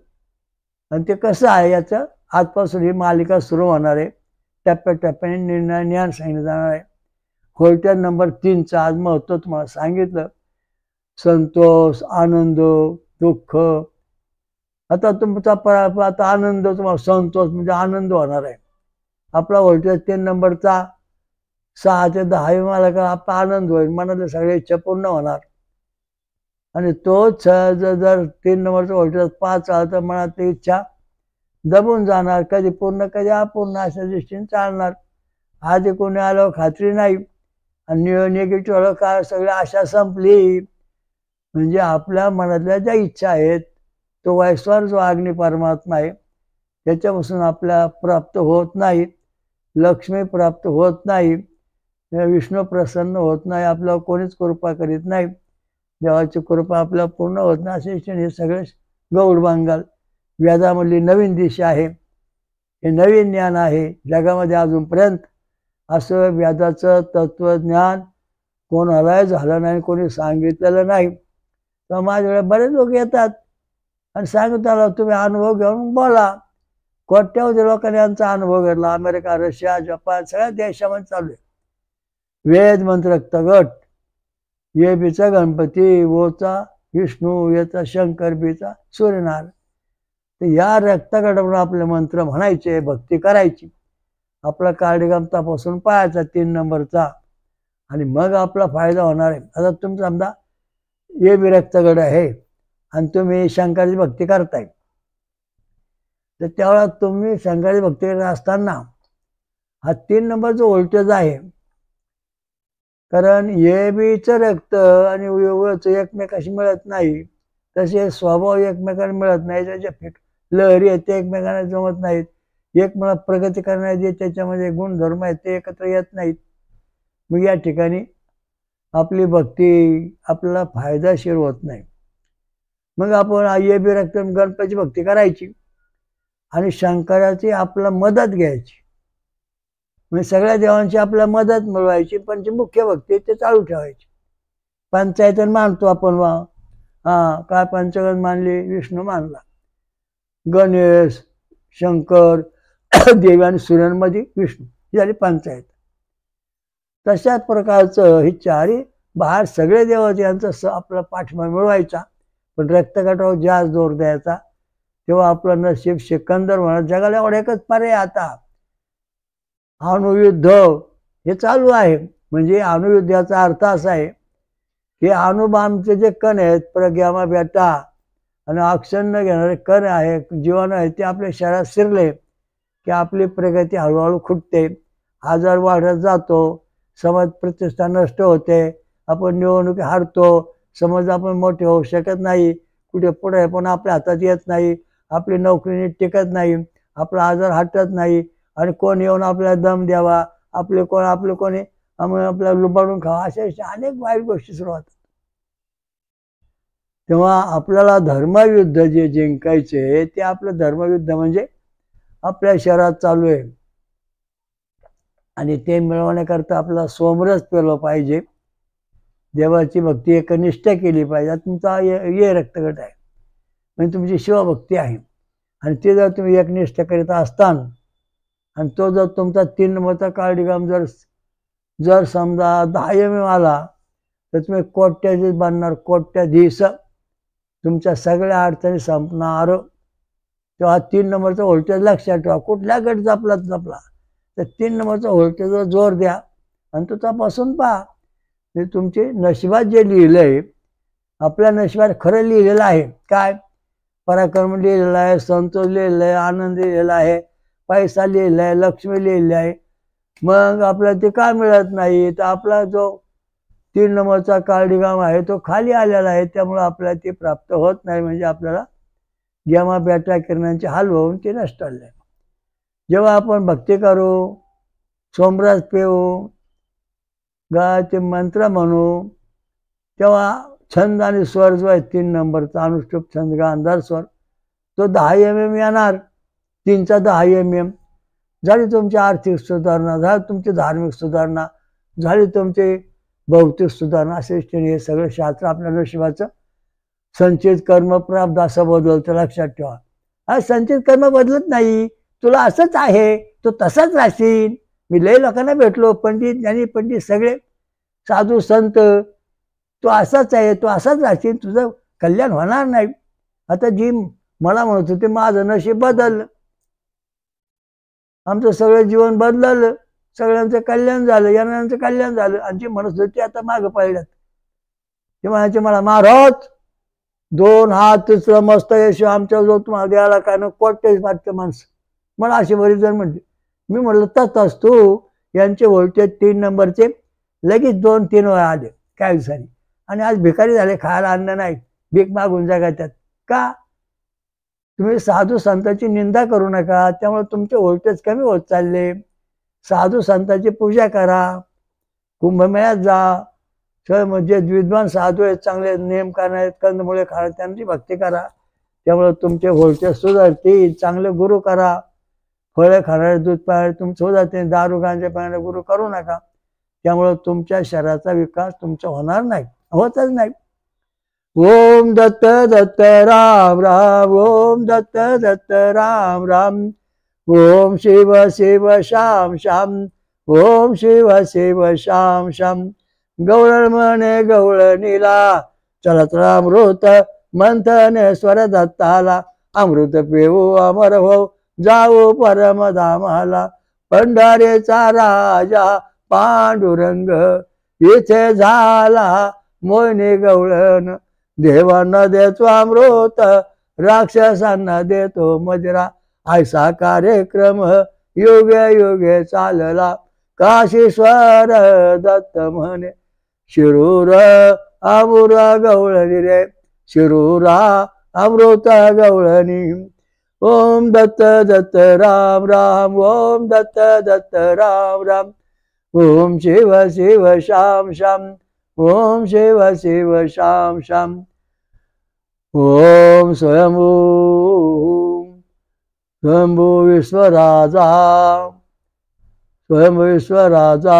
आणि ते कसं आहे याचं आजपासून ही मालिका सुरू होणार आहे. टप्प्याटप्प्याने निर्णय ज्ञान सांगितलं जाणार आहे. व्होल्टेज नंबर 3चं आज महत्त्व तुम्हाला सांगितलं. संतोष, आनंद, दुःख. आता तुमचा आता आनंद, तुम्हाला संतोष म्हणजे आनंद होणार आहे. आपला व्होल्टेज 3 नंबरचा 6 ते 10 मला का आपला आनंद होईल, मनातल्या सगळ्या इच्छा पूर्ण होणार. आणि तोच जर 3 नंबरचा व्होल्टेज 5 आला तर मनातली इच्छा दबून जाणार, कधी पूर्ण कधी अपूर्ण अशा दृष्टीने चालणार. आधी कोणी आलं खात्री नाही आणि निगेटिव्ह आलं का सगळी आशा संपली. म्हणजे आपल्या मनातल्या ज्या इच्छा आहेत तो वैश्वार जो अग्नी परमात्मा आहे त्याच्यापासून आपल्या प्राप्त होत नाही, लक्ष्मी प्राप्त होत नाही, विष्णू प्रसन्न होत नाही, आपल्याला कोणीच कृपा करीत नाही, देवाची कृपा आपल्याला पूर्ण होत नाही. असे हे सगळे गौड बांगाल वेदामधली नवीन दिशा आहे. हे नवीन ज्ञान आहे. जगामध्ये अजूनपर्यंत असं वेदाचं तत्वज्ञान कोणालाही झालं नाही, कोणी सांगितलेलं नाही. तर माझ्याकडे बरेच लोक येतात आणि सांगत आला तुम्ही अनुभव घेऊन बोला. कोट्यावधी लोकांनी यांचा अनुभव घेतला. अमेरिका, रशिया, जपान सगळ्या देशामध्ये चालू आहे. वेद मंत्र गट, ये बीचा गणपती, ओचा विष्णू, याचा शंकर, बीचा सूर्यनारायण. तर या रक्तगटावरून आपले मंत्र म्हणायचे, भक्ती करायची, आपला कार्यक्रम तपासून पाहायचा 3 नंबरचा आणि मग आपला फायदा होणार आहे. आता तुमचा समजा ये बी रक्तगट आहे आणि तुम्ही शंकराची भक्ती करताय तर त्यावेळेला तुम्ही शंकराची भक्ती करत असताना हा 3 नंबरचा व्होल्टेज आहे. कारण ये बीचं रक्त आणि उचं एकमेकाशी मिळत नाही, तसे स्वभाव एकमेकांना मिळत नाही. त्याच्या लहरी आहेत ते एकमेकांना जमत नाहीत. एक मला प्रगती करण्याचे त्याच्यामध्ये गुणधर्म आहेत ते एकत्र येत नाहीत. मग या ठिकाणी आपली भक्ती आपल्याला फायदाशीर होत नाही. मग आपण ये बी रक्त गणपतीची भक्ती करायची आणि शंकराची आपला मदत घ्यायची. म्हणजे सगळ्या देवांची आपल्याला मदत मिळवायची, पण जी मुख्य भक्ती ते चालू ठेवायची. पंचायतन मानतो आपण वा काय पंचगण मानली, विष्णू मानला, गणेश, शंकर, देवी आणि सूर्यांमध्ये विष्णू ही झाली पंचायत. तशाच प्रकारचं ही चारी बाहेर सगळे देवाचे यांचा आपला पाठिंबा मिळवायचा, पण रक्तगटावर जास्त जोर द्यायचा. तेव्हा आपलं नशीब सिकंदर होणार. जगाला एवढा एकच पर्याय आता, अणुयुद्ध हे चालू आहे. म्हणजे अणुयुद्धाचा अर्थ असा आहे की अणुबामचे जे कण आहेत, प्रग्यामा बेटा आणि ऑक्सिजन न घेणारे कण आहे, जीवाणू आहेत, ते आपल्या शरीरात शिरले की आपली प्रगती हळूहळू खुटते, आजार वाढत जातो, समाज प्रतिष्ठा नष्ट होते, आपण निवडणुकी हारतो, समज आपण मोठे होऊ शकत नाही, कुठे पुढे पण आपल्या हातात येत नाही, आपली नोकरी नीट टिकत नाही, आपला आजार हटत नाही, आणि कोण येऊन आपल्याला दम द्यावा, आपले कोणी आपल्याला लुबाडून खावा, अशा अनेक वाईट गोष्टी सुरू होतात. तेव्हा आपल्याला धर्मयुद्ध जे जिंकायचे ते आपलं धर्मयुद्ध म्हणजे आपल्या शहरात चालू आहे, आणि ते मिळवण्याकरता आपल्याला सोमरस पेलं पाहिजे, देवाची भक्ती एकनिष्ठ केली पाहिजे. तुमचा ये रक्तगट आहे म्हणजे तुमची शिवभक्ती आहे, आणि ते जर तुम्ही एकनिष्ठ करीत असताना, आणि तो जर तुमचा 3 नंबरचा काळडिगाम जर समजा 10 MM आला, तर तुम्ही कोट्याधीश बनणार, कोट्याधीश. तुमच्या सगळ्या अडचणी संपणार. तेव्हा 3 नंबरचा व्होल्टेज लक्षात ठेवा. कुठल्या गट जपला तर 3 नंबरचा व्होल्टेजवर जोर द्या आणि तो तपासून पहा. ते तुमचे नशिबात जे लिहिलंय, आपल्या नशिबात खरं लिहिलेलं आहे काय? पराक्रम लिहिलेला आहे, संतोष लिहिलेला आहे, आनंद लिहिलेला आहे, पैसा लिहिलेला आहे, लक्ष्मी लिहिलेली आहे. मग आपल्याला ते का मिळत नाही? तर आपला जो 3 नंबरचा काळडिगाम आहे तो खाली आलेला आहे, त्यामुळे आपल्याला ते प्राप्त होत नाही. म्हणजे आपल्याला गेमा बेटा किरणांचे हाल होऊन ते नष्ट झाले. जेव्हा आपण भक्ती करू, सोमरस पेऊ, गायचे मंत्र म्हणू, तेव्हा छंद आणि स्वर जो आहे 3 नंबरचा अनुष्टुप छंद गांधार स्वर, तो 10 MM येणार. 3चा 10 MM झाली तुमची आर्थिक सुधारणा, झाली तुमची धार्मिक सुधारणा, झाली तुमची भौतिक सुधारणा. असे हे सगळं शास्त्र आपल्या नशिबाचं संचित कर्म प्राप्त असं बदलतं, लक्षात ठेवा. हा संचित कर्म बदलत नाही, तुला असंच आहे, तो तसाच राहशील. मी लय लोकांना भेटलो, पंडित ज्ञानी पंडित सगळे साधू संत, तो असाच आहे, तो असाच राहशील, तुझं कल्याण होणार नाही. आता जी मला म्हणत होते माझं नशीब बदललं, आमचं सगळं जीवन बदललं, सगळ्यांचं कल्याण झालं, येणाऱ्यांचं कल्याण झालं, आणि जे म्हणत होते आता मागं पडल्यात. ते म्हणायचे मला महाराज 2 हात मस्त यश आमच्या जो तुम्हाला द्यायला काय ना कोट्याच वाटतं माणसं. मला असे बरेच जण म्हणते. मी म्हटलं तसंच तू यांचे व्होल्टेज 3 नंबरचे लगेच 2-3 वेळा आले काय दिवसांनी, आणि आज भिकारी झाले, खायला अन्न नाही, भीक मागून जगात्यात. का? तुम्ही साधू संतांची निंदा करू नका, त्यामुळे तुमचे व्होल्टेज कमी होत चालले. साधू संतांची पूजा करा, कुंभमेळ्यात जा, म्हणजे विद्वान साधू आहेत, चांगले नेम करणारे, कंदमुळे खाणार, त्यांची भक्ती करा, त्यामुळे तुमचे व्होल्टेज सुधारतील. चांगले गुरु करा, फळे खाणारे, दूध पाणारे तुमचं सुधारते, दारू गांजे पाणारे गुरु करू नका, त्यामुळे तुमच्या शरीराचा विकास तुमचा होणार नाही, होतच नाही. ओम दत्त दत्त राम राम, ओम दत्त दत्त राम राम, ओम शिव शिव श्याम श्याम, ओम शिव शिव श्याम श्याम. गवळ म्हणे गवळ नीला, चलत अमृत मंथने स्वर दत्ताला, अमृत पिऊ अमर हो जाऊ परमधामाला. पंढरीचा राजा पांडुरंग इथे झाला मोहिनी गवळण, देवांना देतो अमृत, राक्षसांना देतो मजरा, ऐसा कार्यक्रम युगे युगे चालला. काशीश्वर दत्त म्हणे शिरूर अमृता गवळणी रे, शिरूरा अमृत गवळणी. ओम दत्त दत्त राम राम, ओम दत्त दत्त राम राम, ओम शिव शिव श्याम श्याम, ओम शिव शिव श्याम श्याम. ओम स्वयंभू स्वयंभू विश्वराजा, स्वयंभू विश्वराजा.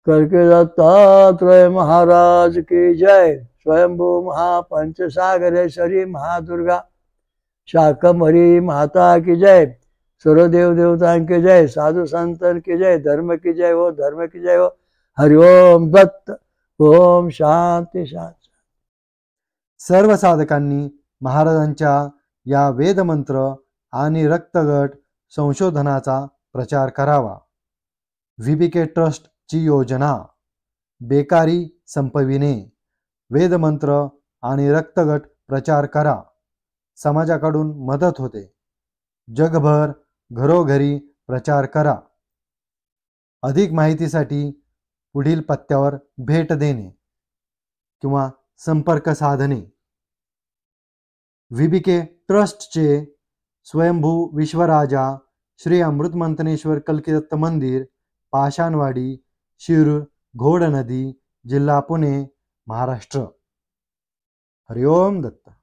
करके दत्तात्रय महाराज की जय. स्वयंभू महापंचसागरेश्वरी महादुर्गा शाकंभरी माता की जय. सूर्यदेव देवता की जय. साधु संतन की जय. धर्म की जय हो, धर्म की जय हो. हरिओम दत्त. ओम शांती शांती. सर्व साधकांनी महाराजांच्या या वेदमंत्र आणि रक्तगट संशोधनाचा प्रचार करावा. VBK ट्रस्ट ची योजना बेकारी संपविणे. वेदमंत्र आणि रक्तगट प्रचार करा, समाजाकडून मदत होते. जगभर घरोघरी प्रचार करा. अधिक माहितीसाठी पुढील पत्त्यावर भेट देणे किंवा संपर्क साधणे. VBK ट्रस्टचे स्वयंभू विश्वराजा श्री अमृत मंथनेश्वर कल्किदत्त मंदिर, पाषाणवाडी, शिरूर, घोड नदी, जिल्हा पुणे, महाराष्ट्र. हरिओम दत्त.